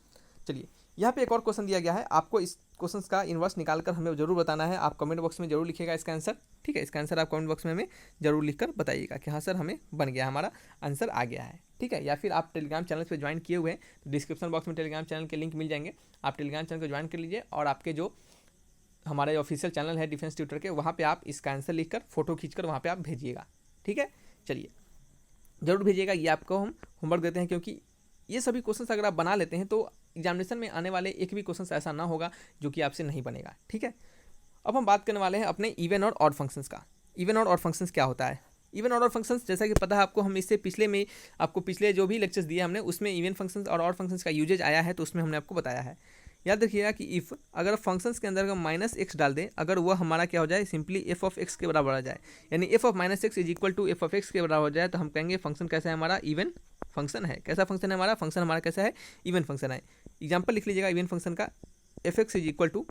चलिए यहाँ पे एक और क्वेश्चन दिया गया है, आपको इस क्वेश्चन का इन्वर्स निकालकर हमें जरूर बताना है। आप कमेंट बॉक्स में जरूर लिखिएगा इसका आंसर, ठीक है। इसका आंसर आप कमेंट बॉक्स में हमें जरूर लिखकर बताइएगा कि हाँ सर हमें बन गया, हमारा आंसर आ गया है, ठीक है। या फिर आप टेलीग्राम चैनल पर ज्वाइन किए हुए हैं तो डिस्क्रिप्शन बॉक्स में टेलीग्राम चैनल के लिंक मिल जाएंगे, आप टेलीग्राम चैनल को ज्वाइन कर लीजिए और आपके जो हमारे ऑफिशियल चैनल है डिफेंस ट्यूटर के, वहाँ पे आप इसका आंसर लिखकर फोटो खींचकर वहाँ पे आप भेजिएगा, ठीक है। चलिए जरूर भेजिएगा, ये आपको हम होमवर्क देते हैं, क्योंकि ये सभी क्वेश्चंस अगर आप बना लेते हैं तो एग्जामिनेशन में आने वाले एक भी क्वेश्चन ऐसा ना होगा जो कि आपसे नहीं बनेगा, ठीक है। अब हम बात करने वाले हैं अपने इवन और ऑड फंक्शंस का। इवन और ऑड फंक्शंस क्या होता है, इवन और ऑड फंक्शंस जैसा कि पता है आपको, हम इससे पिछले जो भी लेक्चर्स दिए हमने उसमें इवन फंक्शंस और ऑड फंक्शंस का यूजेज आया है, तो उसमें हमने आपको बताया है। याद रखिएगा कि इफ़ अगर फंक्शंस के अंदर अगर माइनस एक्स डाल दें, अगर वह हमारा क्या हो जाए, सिंपली एफ ऑफ एक्स के बराबर आ जाए, यानी f of minus x is equal to f of x के बराबर हो जाए, तो हम कहेंगे फंक्शन कैसा है हमारा, इवन फंक्शन है। कैसा फंक्शन है हमारा, फंक्शन हमारा कैसा है, इवन फंक्शन है। एग्जाम्पल लिख लीजिएगा इवन फंक्शन का, f x is equal to,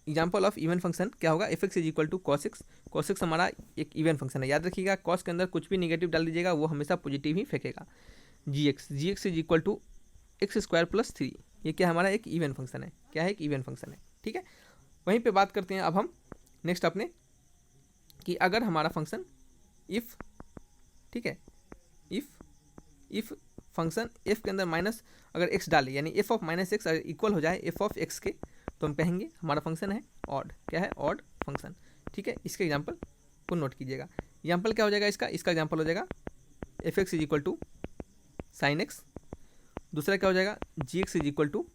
example of even function क्या होगा, f x is equal to cos x. Cos x हमारा एक इवन फंक्शन है। याद रखिएगा कॉस के अंदर कुछ भी निगेटिव डाल दीजिएगा वो हमेशा पॉजिटिव ही फेंकेगा। G X is equal to x square plus 3, ये क्या हमारा एक इवन फंक्शन है। क्या है, एक इवन फंक्शन है। ठीक है, वहीं पे बात करते हैं अब हम नेक्स्ट अपने कि अगर हमारा फंक्शन इफ़, ठीक है, इफ़ फंक्शन एफ के अंदर माइनस अगर एक्स डाले, यानी एफ ऑफ माइनस एक्स अगर इक्वल हो जाए एफ ऑफ एक्स के, तो हम कहेंगे हमारा फंक्शन है ऑड। क्या है, ऑड फंक्शन। ठीक है, इसके एग्जाम्पल को नोट कीजिएगा। एग्जाम्पल क्या हो जाएगा इसका एग्जाम्पल हो जाएगा F x is equal to sine X. दूसरा क्या हो जाएगा, G X is equal to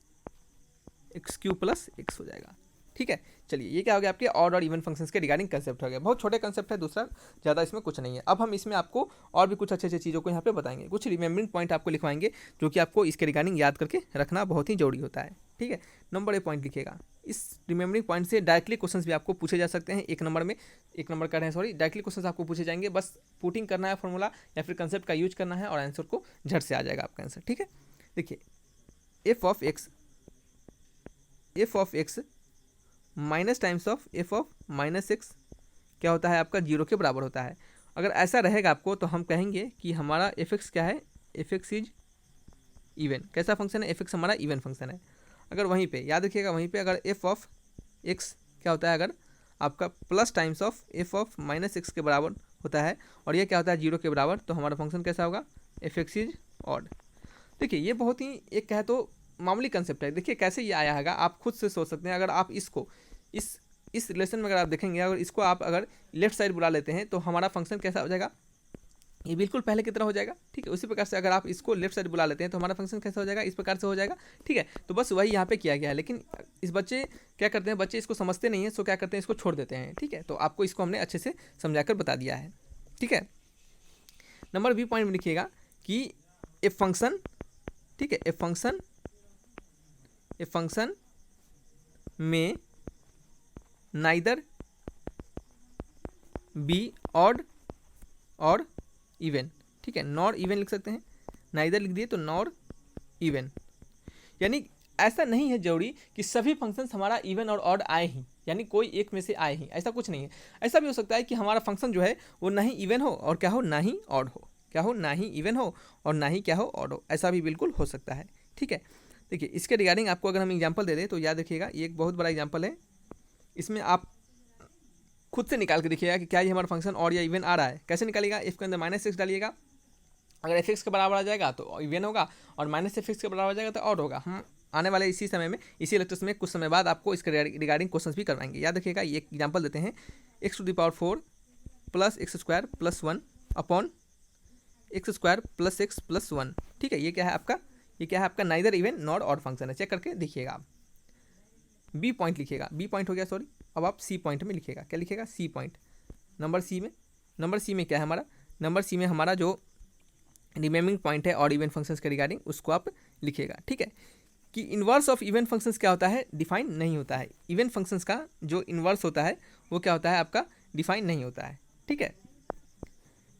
X cube plus X हो जाएगा। ठीक है, चलिए ये क्या हो गया आपके ऑड और इवन फंक्शंस के रिगार्डिंग कंसेप्ट हो गया। बहुत छोटे कंसेप्ट है, दूसरा ज़्यादा इसमें कुछ नहीं है। अब हम इसमें आपको और भी कुछ अच्छे अच्छे चीज़ों को यहाँ पे बताएंगे, कुछ रिमेंबरिंग पॉइंट आपको लिखवाएंगे जो कि आपको इसके रिगार्डिंग याद करके रखना बहुत ही जरूरी होता है। ठीक है, नंबर ए पॉइंट लिखिएगा। इस रिमेंबरिंग पॉइंट से डायरेक्टली क्वेश्चंस भी आपको पूछे जा सकते हैं। एक नंबर कर रहे हैं, सॉरी, डायरेक्टली क्वेश्चंस आपको पूछे जाएंगे। बस पुटिंग करना है फॉर्मूला या फिर कंसेप्ट का यूज करना है और आंसर को झट से आ जाएगा आपका आंसर। ठीक है, देखिए F of X minus times of F of minus x क्या होता है आपका, जीरो के बराबर होता है। अगर ऐसा रहेगा आपको तो हम कहेंगे कि हमारा एफ एक्स क्या है, एफ एक्स इज इवन। कैसा फंक्शन है, एफ एक्स हमारा इवन फंक्शन है। अगर वहीं पे याद रखिएगा, वहीं पे अगर एफ ऑफ एक्स क्या होता है, अगर आपका plus times of F of minus x के बराबर होता है और ये क्या होता है जीरो के बराबर, तो हमारा फंक्शन कैसा होगा, एफ एक्स इज ऑड। देखिए ये बहुत ही एक कहे तो मामूली कंसेप्ट है। देखिए कैसे ये आया है, आप खुद से सोच सकते हैं। अगर आप इसको इस रिलेशन में अगर आप देखेंगे, अगर इसको आप अगर लेफ्ट साइड बुला लेते हैं तो हमारा फंक्शन कैसा हो जाएगा, ये बिल्कुल पहले की तरह हो जाएगा। ठीक है, उसी प्रकार से अगर आप इसको लेफ्ट साइड बुला लेते हैं तो हमारा फंक्शन कैसा हो जाएगा, इस प्रकार से हो जाएगा। ठीक है, तो बस वही यहाँ पे किया गया है। लेकिन इस बच्चे क्या करते हैं, बच्चे इसको समझते नहीं है, सो क्या करते हैं, इसको छोड़ देते हैं। ठीक है, तो आपको इसको हमने अच्छे से समझाकर बता दिया है। ठीक है, नंबर बी पॉइंट में लिखिएगा कि ए फंक्शन, ठीक है, ए फंक्शन में नाइदर बी ऑड और इवन। ठीक है, नॉर इवन लिख सकते हैं, नाइदर लिख दिए तो नॉर इवन। यानी ऐसा नहीं है जरूरी कि सभी फंक्शंस हमारा इवन और ऑड आए ही, यानी कोई एक में से आए ही, ऐसा कुछ नहीं है। ऐसा भी हो सकता है कि हमारा फंक्शन जो है वो ना ही इवन हो और क्या हो, ना ही ऑड हो। क्या हो, ना ही इवन हो और ना ही क्या हो, ऑड हो। ऐसा भी बिल्कुल हो सकता है। ठीक है, देखिए इसके रिगार्डिंग आपको अगर हम एग्जाम्पल दे दें तो याद रखिएगा ये एक बहुत बड़ा एग्जाम्पल है। इसमें आप खुद से निकाल के देखिएगा कि क्या ये हमारा फंक्शन ऑड या इवन आ रहा है। कैसे निकालिएगा, एफ के अंदर माइनस एक्स डालिएगा, अगर एफ एक्स के बराबर आ जाएगा तो इवन होगा और माइनस एफ एक्स के बराबर आ जाएगा तो ऑड होगा। हम आने वाले इसी समय में, इसी लेक्चर्स में कुछ समय बाद आपको इसके रिगार्डिंग क्वेश्चंस भी करवाएंगे। याद रखिएगा, ये एक एग्जाम्पल देते हैं, x to the power 4 plus x square plus 1 upon x square plus x plus 1। ठीक है, ये क्या है आपका neither even not odd function है। चेक करके देखिएगा आप। बी पॉइंट लिखिएगा, बी पॉइंट हो गया, सॉरी। अब आप सी पॉइंट में लिखिएगा, क्या लिखिएगा, सी पॉइंट। नंबर सी में क्या है हमारा, नंबर सी में हमारा जो रिमेम्बरिंग पॉइंट है ऑड इवन फंक्शंस के रिगार्डिंग, उसको आप लिखिएगा। ठीक है, कि इन्वर्स ऑफ इवन फंक्शंस क्या होता है, डिफाइन नहीं होता है। इवन फंक्शंस का जो इन्वर्स होता है वो क्या होता है आपका, डिफाइन नहीं होता है। ठीक है,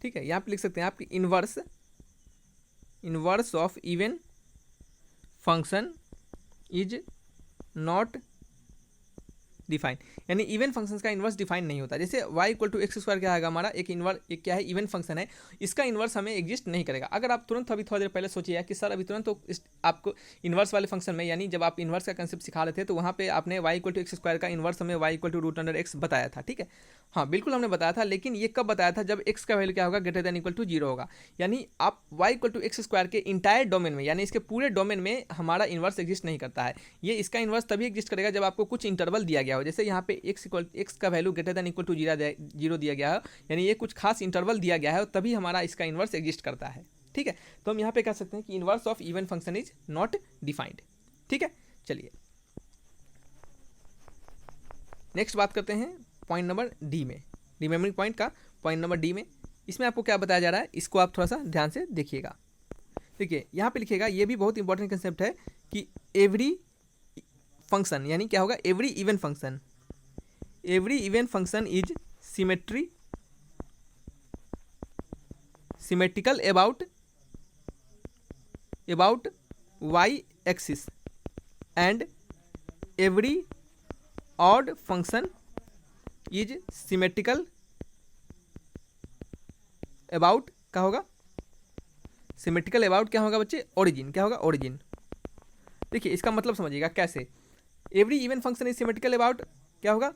ठीक है, यहाँ पे लिख सकते हैं आपकी inverse of even function is not define, यानी इवन फंक्शंस का इन्वर्स डिफाइन नहीं होता। जैसे y equal to x square क्या है हमारा, एक क्या है, इवन फंक्शन है, इसका इन्वर्स हमें एग्जिस्ट नहीं करेगा। अगर आप तुरंत अभी थोड़ी देर पहले सोचिए कि सर अभी तुरंत तो आपको इन्वर्स वाले फंक्शन में, यानी जब आप इन्वर्स का कंसेप्ट सिखा रहे थे तो वहाँ पे आपने y equal to x square का इन्वर्स हमें y equal to root under x बताया था। ठीक है, हाँ बिल्कुल हमने बताया था, लेकिन ये कब बताया था, जब x का वैल्यू क्या होगा, ग्रेटर देन इक्वल टू 0 होगा। यानी आप y equal to x square के इंटायर डोमेन में, यानी इसके पूरे डोमेन में हमारा इन्वर्स एग्जिस्ट नहीं करता है। ये इसका इन्वर्स तभी एग्जिस्ट करेगा जब आपको कुछ इंटरवल दिया गया हो। जैसे यहाँ पे x का value greater than equal to 0 दिया गया है, यानी ये कुछ खास इंटरवल दिया गया है, तभी हमारा इसका इन्वर्स एग्जिस्ट करता है। ठीक है, तो हम यहाँ पे कह सकते हैं कि inverse of even function is not defined. ठीक है, चलिए नेक्स्ट बात करते हैं पॉइंट नंबर डी में, रिमेम्बरिंग पॉइंट का पॉइंट नंबर डी में। इसमें आपको क्या बताया जा रहा है, इसको आप थोड़ा सा ध्यान से देखिएगा। देखिए यहाँ पे लिखिएगा, ये भी बहुत इंपॉर्टेंट कंसेप्ट है कि एवरी फंक्शन, यानी क्या होगा, every even function, every even function is symmetrical about y axis and every odd function is symmetrical about क्या होगा, सिमेट्रिकल अबाउट क्या होगा बच्चे, ओरिजिन। क्या होगा, ओरिजिन। देखिए इसका मतलब समझिएगा कैसे, every even function is symmetrical about क्या होगा,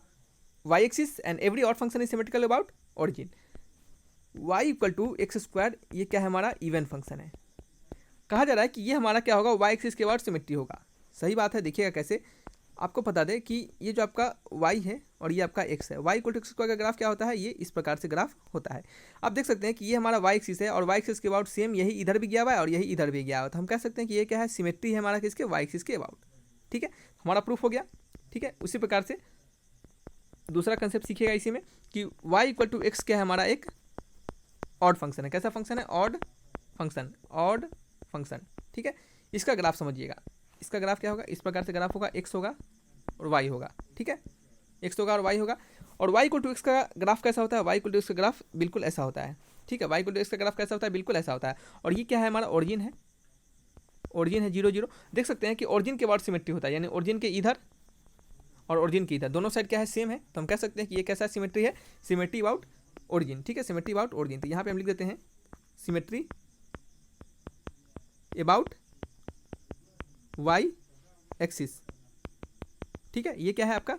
y axis and every odd function is symmetrical about origin. y equal to x square, ये क्या है, हमारा इवन फंक्शन है। कहा जा रहा है कि ये हमारा क्या होगा, y एक्सिस के अबाउट सिमेट्री होगा। सही बात है। देखिएगा कैसे, आपको बता दें कि ये जो आपका y है और ये आपका x है, y equal to x square का ग्राफ क्या होता है, ये इस प्रकार से ग्राफ होता है। आप देख सकते हैं कि ये हमारा y एक्सिस है और y एक्सिस के अबाउट सेम यही इधर भी गया हुआ है और यही इधर भी गया हुआ है, तो हम कह सकते हैं कि ये क्या है, सिमेट्री है हमारा किसके, y एक्सिस के अबाउट। ठीक है, हमारा प्रूफ हो गया। ठीक है, उसी प्रकार से दूसरा कंसेप्ट सीखिएगा इसी में कि y इक्वल टू एक्स क्या है, हमारा एक ऑड फंक्शन है। कैसा फंक्शन है, ऑड फंक्शन। ठीक है, इसका ग्राफ समझिएगा, इसका ग्राफ क्या होगा, इस प्रकार से ग्राफ होगा, x होगा और y होगा। ठीक है, x होगा और y होगा। और y इक्वल टू एक्स का ग्राफ कैसा होता है, y इक्वल टू एक्स का ग्राफ बिल्कुल ऐसा होता है। ठीक है, y इक्वल टू एक्स का ग्राफ कैसा होता है, बिल्कुल ऐसा होता है। और ये क्या है, हमारा ओरिजिन है, ओरिजिन है 0 0। देख सकते हैं कि ओरिजिन के बाद सिमेट्री होता है, यानी ओरिजिन के इधर और ओरिजिन के इधर दोनों साइड क्या है, सेम है, तो हम कह सकते हैं कि ये कैसा सिमेट्री है, सिमेट्री अबाउट ओरिजिन। ठीक है, सिमेट्री अबाउट ओरिजिन। तो यहाँ पे हम लिख देते हैं सिमेट्री अबाउट y एक्सिस। ठीक है, ये क्या है आपका,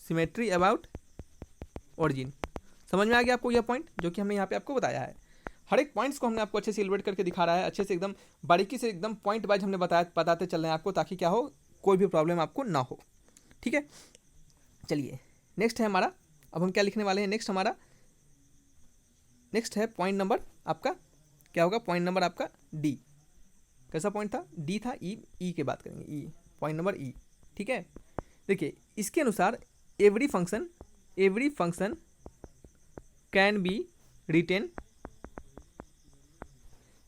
सिमेट्री अबाउट ओरिजिन। समझ में आ गया आपको यह पॉइंट जो कि हमने यहाँ पे आपको बताया है। हर एक पॉइंट्स को हमने आपको अच्छे से इलस्ट्रेट करके दिखा रहा है, अच्छे से एकदम बारीकी से एकदम पॉइंट वाइज हमने बताते चल रहे हैं आपको, ताकि क्या हो, कोई भी प्रॉब्लम आपको ना हो। ठीक है, चलिए नेक्स्ट है हमारा, अब हम क्या लिखने वाले हैं, नेक्स्ट है पॉइंट नंबर आपका क्या होगा, पॉइंट नंबर आपका डी। कैसा पॉइंट था, डी था, ई के बात करेंगे, ई पॉइंट नंबर ई। ठीक है, देखिए इसके अनुसार every function can be written,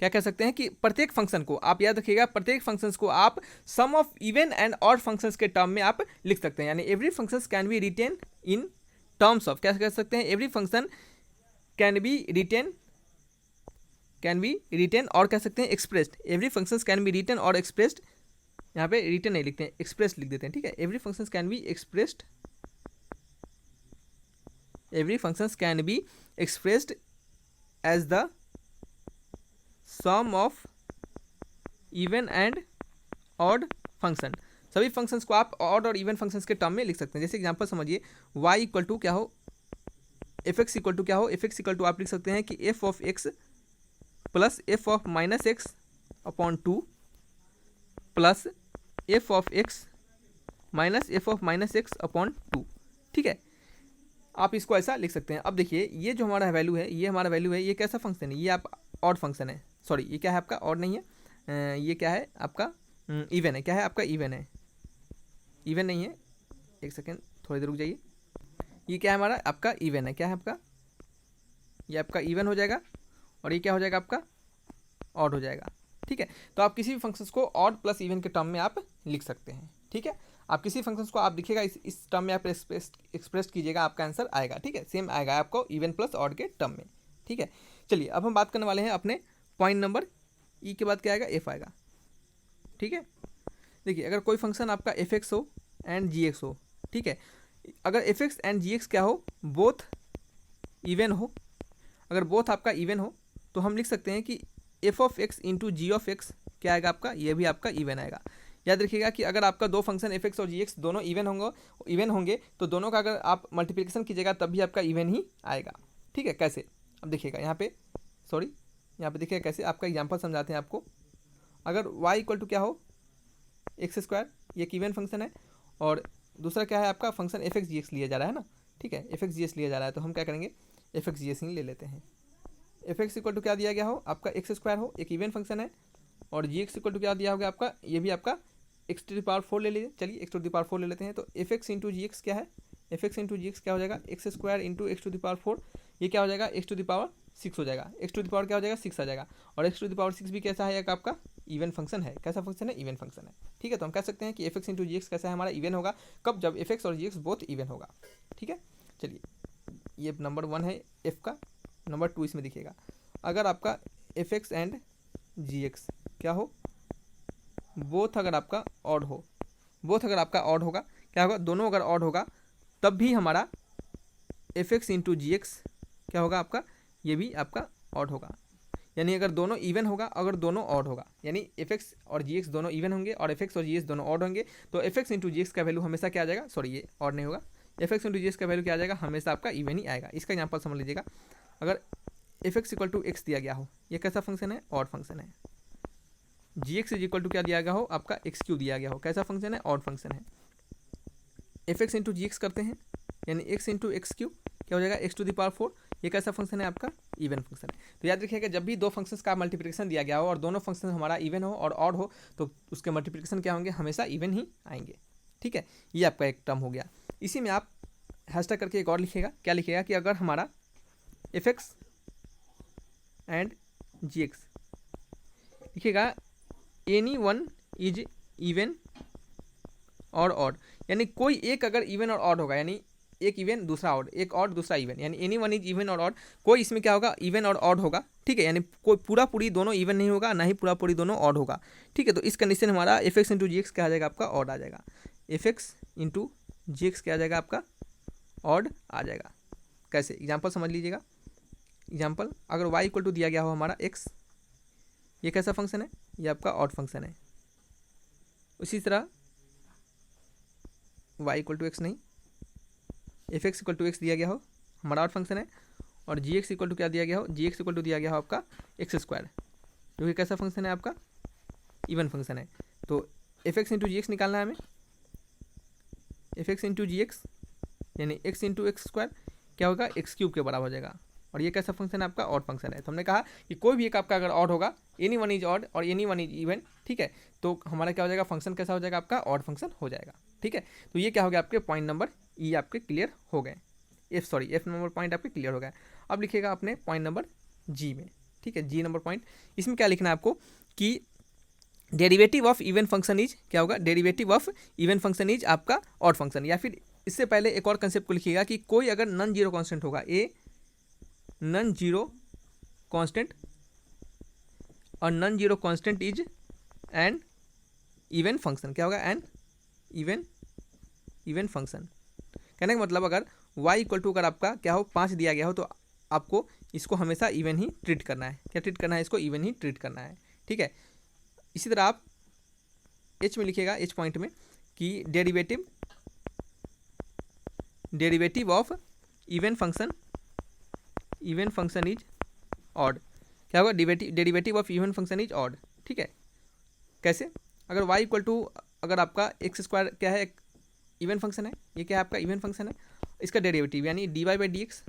क्या कह सकते हैं कि प्रत्येक फंक्शन को, आप याद रखिएगा, प्रत्येक फंक्शंस को आप sum of even and odd functions के टर्म में आप लिख सकते हैं, यानी every functions can be written in terms of, क्या कह सकते हैं, every function can be written और कह सकते हैं expressed, every functions can be written और एक्सप्रेस्ड, यहाँ पे रिटेन नहीं लिखते हैं, एक्सप्रेस्ड लिख देते हैं। ठीक है, every functions can be expressed as the sum of even and odd function. सभी फंक्शंस को आप ऑड और इवन फंक्शंस के टर्म में लिख सकते हैं। जैसे एग्जांपल समझिए, y इक्वल टू क्या हो, एफ एक्स इक्वल टू क्या हो, एफ एक्स इक्वल टू आप लिख सकते हैं कि f of x plus F of minus x upon 2 plus F of X minus F of minus x upon 2। ठीक है, आप इसको ऐसा लिख सकते हैं। अब देखिए ये जो हमारा वैल्यू है, ये हमारा वैल्यू है, ये कैसा फंक्शन है, ये आप ऑड फंक्शन है, सॉरी ये क्या है आपका, ऑड नहीं है, ये क्या है आपका, इवन है। क्या है आपका, इवन है, इवन नहीं है, एक सेकेंड थोड़ी देर रुक जाइए, ये क्या है हमारा आपका, इवन है। क्या है आपका, ये आपका इवन हो जाएगा और ये क्या हो जाएगा आपका, ऑड हो जाएगा। ठीक है, तो आप किसी भी फंक्शंस को ऑड प्लस इवन के टर्म में आप लिख सकते हैं। ठीक है, आप किसी फंक्शंस को आप दिखेगा इस टर्म में आप एक्सप्रेस कीजिएगा, आपका आंसर आएगा। ठीक है, सेम आएगा आपको इवन प्लस ऑड के टर्म में। ठीक है, चलिए अब हम बात करने वाले हैं अपने पॉइंट नंबर ई के बाद क्या आएगा, एफ आएगा। ठीक है, देखिए अगर कोई फंक्शन आपका एफ एक्स हो एंड जी एक्स हो, ठीक है, अगर f x and g x क्या हो, बोथ इवन हो, अगर बोथ आपका इवन हो तो हम लिख सकते हैं कि f of x into g of x क्या आएगा आपका, ये भी आपका इवन आएगा। याद रखिएगा कि अगर आपका दो फंक्शन एफ एक्स और जी एक्स दोनों इवन होंगे तो दोनों का अगर आप मल्टीप्लिकेशन कीजिएगा तब भी आपका इवन ही आएगा। ठीक है, कैसे, अब देखिएगा यहाँ पे देखिएगा कैसे, आपका एग्जांपल समझाते हैं आपको। अगर y इक्वल टू क्या हो, एक्स स्क्वायर, ये एक इवन फंक्शन है, और दूसरा क्या है आपका फंक्शन एफ एक्स जी एक्स लिया जा रहा है ना। ठीक है, एफ एक्स जी एक्स लिया जा रहा है, तो हम क्या करेंगे, एफ एक्स जी एक्स ही ले लेते हैं। एफ एक्स इक्वल टू क्या दिया गया हो आपका, एक्स स्क्वायर हो, एक इवन फंक्शन है, और जी एक्स इक्वल टू क्या दिया होगा आपका, ये भी आपका एक्स टू द पावर 4 ले लीजिए। चलिए एक्स टू द पावर 4 ले लेते हैं, तो f x into g x क्या है, f x into g x क्या हो जाएगा, x square into x to the power 4, ये क्या हो जाएगा, एक्स टू द पावर 6 हो जाएगा, एक्स टू द पावर क्या हो जाएगा 6 आ जाएगा। और एक्स टू द पावर 6 भी कैसा है आपका इवन फंक्शन है। कैसा फंक्शन है, इवन फंक्शन है। ठीक है, तो हम कह सकते हैं कि F x into g x कैसा है हमारा, इवन होगा। कब, जब एफ एक्स और जी एक्स बोथ इवन होगा। ठीक है, चलिए ये नंबर 1 है एफ का। नंबर 2 इसमें दिखेगा, अगर आपका f x and g x क्या हो, बोथ अगर आपका ऑड हो, बोथ अगर आपका ऑड होगा, क्या होगा, दोनों अगर ऑड होगा तब भी हमारा f x into g x क्या होगा आपका, ये भी आपका ऑड होगा। यानी अगर दोनों इवन होगा, अगर दोनों ऑड होगा, यानी एफ एक्स और जी एक्स दोनों इवन होंगे और एफ एक्स और जी एक्स दोनों ऑड होंगे, तो f x into g x का वैल्यू हमेशा क्या आ जाएगा, सॉरी ये ऑड नहीं होगा, f x into g x का वैल्यू क्या आ जाएगा, हमेशा आपका इवन ही आएगा। इसका एग्जाम्पल समझ लीजिएगा, अगर f x equal to x दिया गया हो, ये कैसा फंक्शन है, ऑड फंक्शन है। G X is equal to क्या दिया गया हो, आपका एक्स क्यू दिया गया हो, कैसा फंक्शन है, ऑड फंक्शन है। F x into g x करते हैं, यानी एक्स इंटू एक्स क्यू क्या हो जाएगा, एक्स टू द पावर 4, ये कैसा फंक्शन है आपका, इवन फंक्शन है। तो याद रखिएगा, जब भी दो फंक्शंस का मल्टीप्लिकेशन दिया गया हो और दोनों फंक्शन हमारा इवन हो और ऑड हो, तो उसके मल्टीप्लिकेशन क्या होंगे, हमेशा इवन ही आएंगे। ठीक है, ये आपका एक टर्म हो गया। इसी में आप हैशटैग करके एक और लिखिएगा, क्या लिखिएगा कि अगर हमारा f x and g x लिखिएगा एनी वन इज इवन और ऑड, यानी कोई एक अगर इवन और ऑड होगा, यानी एक इवन दूसरा ऑड, एक ऑड दूसरा इवन, यानी एनी वन इज इवन और ऑड, कोई इसमें क्या होगा, इवन और ऑड होगा। ठीक है, यानी कोई पूरा पूरी दोनों इवन नहीं होगा, ना ही पूरा पूरी दोनों ऑड होगा। ठीक है, तो इस कंडीशन हमारा f x into g x क्या आ जाएगा आपका, ऑड आ जाएगा। F x into g x क्या आ जाएगा आपका, ऑड आ जाएगा। कैसे, एग्जाम्पल समझ लीजिएगा। एग्जाम्पल, अगर y इक्वल टू दिया गया हो हमारा x, ये कैसा फंक्शन है, ये आपका ऑड फंक्शन है। उसी तरह y इक्वल टू एक्स नहीं, f x equal to x दिया गया हो, हमारा ऑड फंक्शन है। और जी एक्स इक्वल टू क्या दिया गया हो, जी एक्स इक्वल टू दिया गया हो आपका एक्स स्क्वायर, जो कि कैसा फंक्शन है आपका, इवन फंक्शन है। तो f x into g x निकालना है हमें, F x into g x यानी एक्स इंटू एक्स स्क्वायर क्या होगा, एक्स क्यूब के बराबर हो जाएगा। और ये कैसा फंक्शन है आपका, ऑड फंक्शन है। तो हमने कहा कि कोई भी एक आपका अगर ऑड होगा, एनी वन इज ऑड और एनी वन इज इवन, ठीक है, तो हमारा क्या हो जाएगा, फंक्शन कैसा हो जाएगा आपका, ऑड फंक्शन हो जाएगा। ठीक है, तो ये क्या हो गया आपके पॉइंट नंबर ई आपके क्लियर हो गए, एफ नंबर पॉइंट आपके क्लियर हो गए। अब लिखिएगा अपने पॉइंट नंबर जी में। ठीक है, जी नंबर पॉइंट, इसमें क्या लिखना है आपको कि derivative of even function is क्या होगा, derivative of even function is आपका ऑड फंक्शन। या फिर इससे पहले एक और कंसेप्ट को लिखिएगा कि कोई अगर नॉन जीरो कांस्टेंट होगा, ए नॉन जीरो कांस्टेंट और non zero constant is an even function. क्या होगा, एन इवन फंक्शन। कहने का मतलब अगर y इक्वल टू अगर आपका क्या हो 5 दिया गया हो, तो आपको इसको हमेशा इवन ही ट्रीट करना है। क्या ट्रीट करना है, इसको इवन ही ट्रीट करना है। ठीक है, इसी तरह आप h में लिखिएगा, h पॉइंट में कि derivative of even function is odd. क्या होगा, derivative of even function is odd. ठीक है, कैसे, अगर y इक्वल टू अगर आपका एक्स स्क्वायर क्या है, इवन फंक्शन है, ये क्या है आपका इवन फंक्शन है, इसका डेरिवेटिव यानी D Y by D X,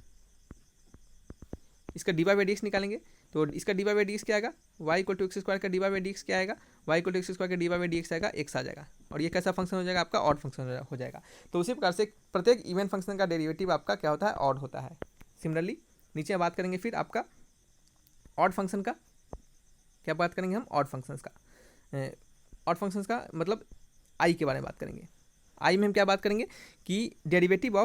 इसका D Y by D X निकालेंगे तो इसका D Y by D X क्या आएगा, y equal to x square का D Y by D X क्या आएगा, y equal to x square का D Y by D X आएगा, एक्स आ जाएगा। और ये कैसा फंक्शन हो जाएगा आपका, ऑड फंक्शन हो जाएगा। तो उसी प्रकार से प्रत्येक इवन फंक्शन का डेरिवेटिव आपका क्या होता है, ऑड होता है। सिमिलरली नीचे बात करेंगे फिर आपका ऑड फंक्शन का, क्या बात करेंगे हम, ऑड फंक्शंस का। ऑड फंक्शंस का मतलब आई के बारे में बात करेंगे। आई में हम क्या बात करेंगे कि derivatives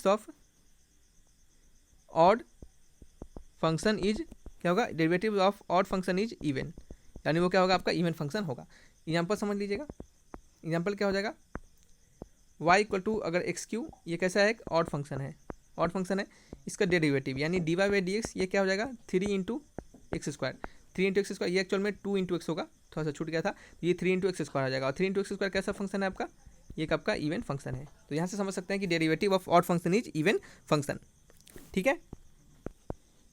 of odd function is क्या होगा, derivative of odd function is even, यानी वो क्या होगा आपका इवन फंक्शन होगा। एग्जाम्पल समझ लीजिएगा, एग्जाम्पल क्या हो जाएगा, y इक्वल टू अगर एक्स क्यू, ये कैसा है, ऑड फंक्शन है, ऑड फंक्शन है, इसका डेरिवेटिव यानी D Y by D x, ये क्या हो जाएगा 3 into x square, 3 into x square, ये एक्चुअल में 2 इंटू एक्स होगा, थोड़ा सा छूट गया था, ये 3 इंटू एक्स स्क्वायर आ जाएगा। और 3 इंटू एक्स स्क्वायर कैसा फंक्शन है आपका, ये आपका इवन फंक्शन है। तो यहाँ से समझ सकते हैं कि derivative of odd function is even function. ठीक है,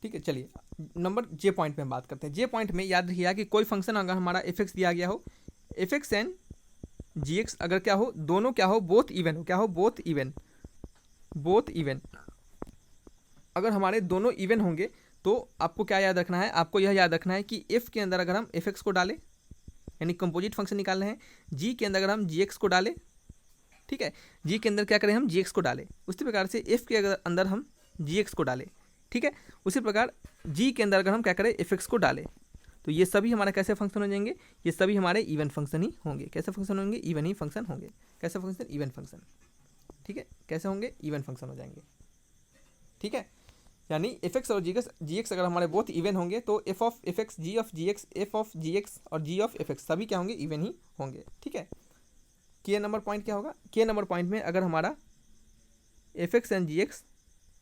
ठीक है, चलिए नंबर जे पॉइंट में हम बात करते हैं। जे पॉइंट में याद रखिएगा कि कोई फंक्शन अगर हमारा एफ एक्स दिया गया हो, f x and g x अगर क्या हो, दोनों क्या हो, बोथ इवन हो, क्या हो, बोथ इवन। अगर हमारे दोनों इवन होंगे तो आपको क्या याद रखना है, आपको यह याद रखना है कि एफ के अंदर अगर हम एफ एक्स को डालें, यानी कंपोजिट फंक्शन निकाल रहे हैं, जी के अंदर अगर हम जी एक्स को डालें, ठीक है। जी के अंदर क्या करें हम, जी एक्स को डालें। उसी प्रकार से एफ के अंदर हम जी एक्स को डालें, ठीक है। उसी प्रकार जी के अंदर अगर हम क्या करें, एफ एक्स को डालें, तो ये सभी हमारे कैसे फंक्शन हो जाएंगे, ये सभी हमारे इवन फंक्शन ही होंगे। कैसे फंक्शन होंगे, इवन ही फंक्शन होंगे। कैसे फंक्शन, इवन फंक्शन, ठीक है। कैसे होंगे, इवन फंक्शन हो जाएंगे, ठीक है। यानी एफ एक्स और जी एक्स अगर हमारे बहुत इवन होंगे तो f of f x, g of g x, f of g x और जी ऑफ एफ एक्स सभी क्या होंगे, इवन ही होंगे, ठीक है। के नंबर पॉइंट क्या होगा, के नंबर पॉइंट में अगर हमारा f x and g x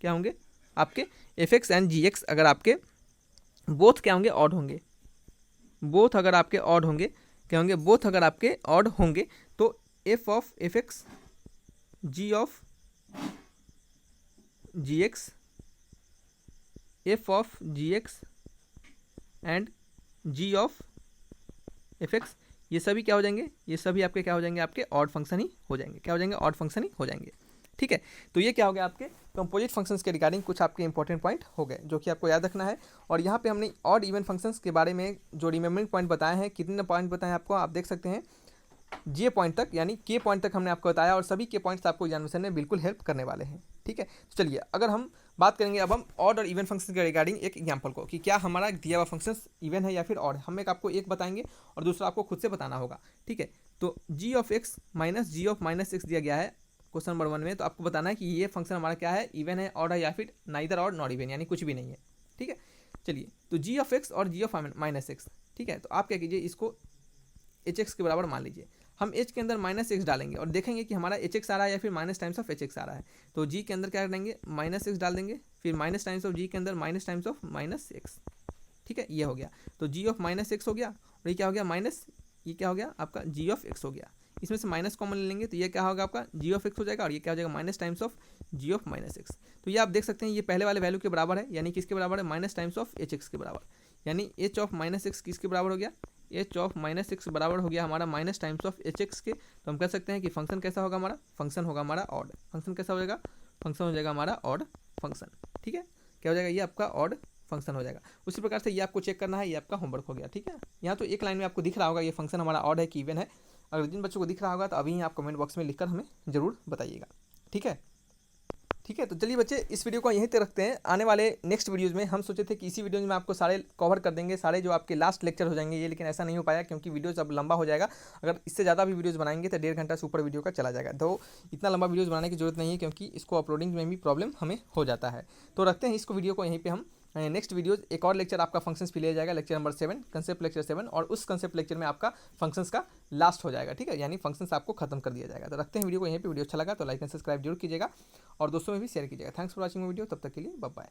क्या होंगे आपके, f x and g x अगर आपके बोथ क्या होंगे, ऑड होंगे। बोथ अगर आपके ऑड होंगे, क्या होंगे, बोथ अगर आपके ऑड होंगे तो f of f x, g of g x, f of g x and g of f x, ये सभी क्या हो जाएंगे, ये सभी आपके क्या हो जाएंगे, आपके ऑड फंक्शन ही हो जाएंगे। क्या हो जाएंगे, ऑड फंक्शन ही हो जाएंगे, ठीक है। तो ये क्या हो गया, आपके कंपोजिट फंक्शंस के रिगार्डिंग कुछ आपके इंपॉर्टेंट पॉइंट हो गए जो कि आपको याद रखना है। और यहाँ पे हमने ऑड इवन फंक्शंस के बारे में जो रिमेंबरिंग पॉइंट बताए हैं, कितने पॉइंट बताए हैं आपको, आप देख सकते हैं जे पॉइंट तक, यानी के पॉइंट तक हमने आपको बताया, और सभी के पॉइंट्स आपको एग्जामिनेशन में बिल्कुल हेल्प करने वाले हैं, ठीक है। तो चलिए अगर हम बात करेंगे अब हम ऑड और इवन फंक्शन के रिगार्डिंग एक एग्जांपल को, कि क्या हमारा दिया हुआ फंक्शन इवन है या फिर ऑड। हम एक आपको एक बताएंगे और दूसरा आपको खुद से बताना होगा, ठीक है। तो जी of X minus G of minus X दिया गया है क्वेश्चन नंबर 1 में, तो आपको बताना है कि ये फंक्शन हमारा क्या है, इवन है, ऑड है या फिर नाइदर ऑड नॉट इवन, यानी कुछ भी नहीं है, ठीक है। चलिए तो जी ऑफ एक्स और जी ऑफ माइनस एक्स, ठीक है। तो आप क्या कीजिए, इसको एच एक्स के बराबर मान लीजिए। हम एच के अंदर माइनस एक्स डालेंगे और देखेंगे कि हमारा एच एक्स आ रहा है या फिर minus times of H X आ रहा है। तो जी के अंदर क्या करेंगे, माइनस एक्स डाल देंगे, फिर माइनस टाइम्स ऑफ जी के अंदर minus times of minus x, ठीक है। ये हो गया, तो जी ऑफ माइनस एक्स हो गया, और ये क्या हो गया, माइनस, ये क्या हो गया आपका जी ऑफ एक्स हो गया। इसमें से माइनस कॉमन ले लेंगे तो ये क्या होगा आपका जी ऑफ एक्स हो जाएगा, और ये क्या हो जाएगा, minus times of g of minus x. तो ये आप देख सकते हैं ये पहले वाले वैल्यू के बराबर है, यानी किसके बराबर है, minus times of H x के बराबर। यानी एच ऑफ माइनस एक्स किसके बराबर हो गया, एच ऑफ माइनस एक्स बराबर हो गया हमारा minus times of H x के। तो हम कह सकते हैं कि फंक्शन कैसा होगा हमारा, फंक्शन होगा हमारा ऑड। फंक्शन कैसा हो जाएगा, फंक्शन हो जाएगा हमारा ऑड फंक्शन, ठीक है। क्या हो जाएगा, ये आपका ऑड फंक्शन हो जाएगा। उसी प्रकार से ये आपको चेक करना है, ये आपका होमवर्क हो गया, ठीक है। यहाँ तो एक लाइन में आपको दिख रहा होगा ये फंक्शन हमारा ऑड है कि इवन है। अगर जिन बच्चों को दिख रहा होगा तो अभी आप कमेंट बॉक्स में लिखकर हमें जरूर बताइएगा, ठीक है। ठीक है, तो चलिए बच्चे इस वीडियो को यहीं तक रखते हैं। आने वाले नेक्स्ट वीडियोज़ में हम सोचे थे कि इसी वीडियो में आपको सारे कवर कर देंगे, सारे जो आपके लास्ट लेक्चर हो जाएंगे ये, लेकिन ऐसा नहीं हो पाया क्योंकि वीडियोज़ अब लंबा हो जाएगा। अगर इससे ज़्यादा भी वीडियोज़ बनाएंगे तो 1.5 घंटा से ऊपर वीडियो का चला जाएगा। तो इतना लंबा वीडियोज़ बनाने की जरूरत नहीं है क्योंकि इसको अपलोडिंग में भी प्रॉब्लम हमें हो जाता है। तो रखते हैं इसको वीडियो को यहीं पर हम। नेक्स्ट वीडियो एक और लेक्चर आपका फंक्शंस पे लिया जाएगा, लेक्चर नंबर 7, कंसेप्ट लेक्चर 7, और उस कंसेप्ट लेक्चर में आपका फंक्शंस का लास्ट हो जाएगा, ठीक है। यानी फंक्शंस आपको खत्म कर दिया जाएगा। तो रखते हैं वीडियो को यहीं पे। वीडियो अच्छा लगा तो लाइक एंड सब्सक्राइब जरूर कीजिएगा और दोस्तों में भी शेयर कीजिएगा। थैंक्स फॉर वॉचिंग वीडियो, तब तक के लिए बाय बाय।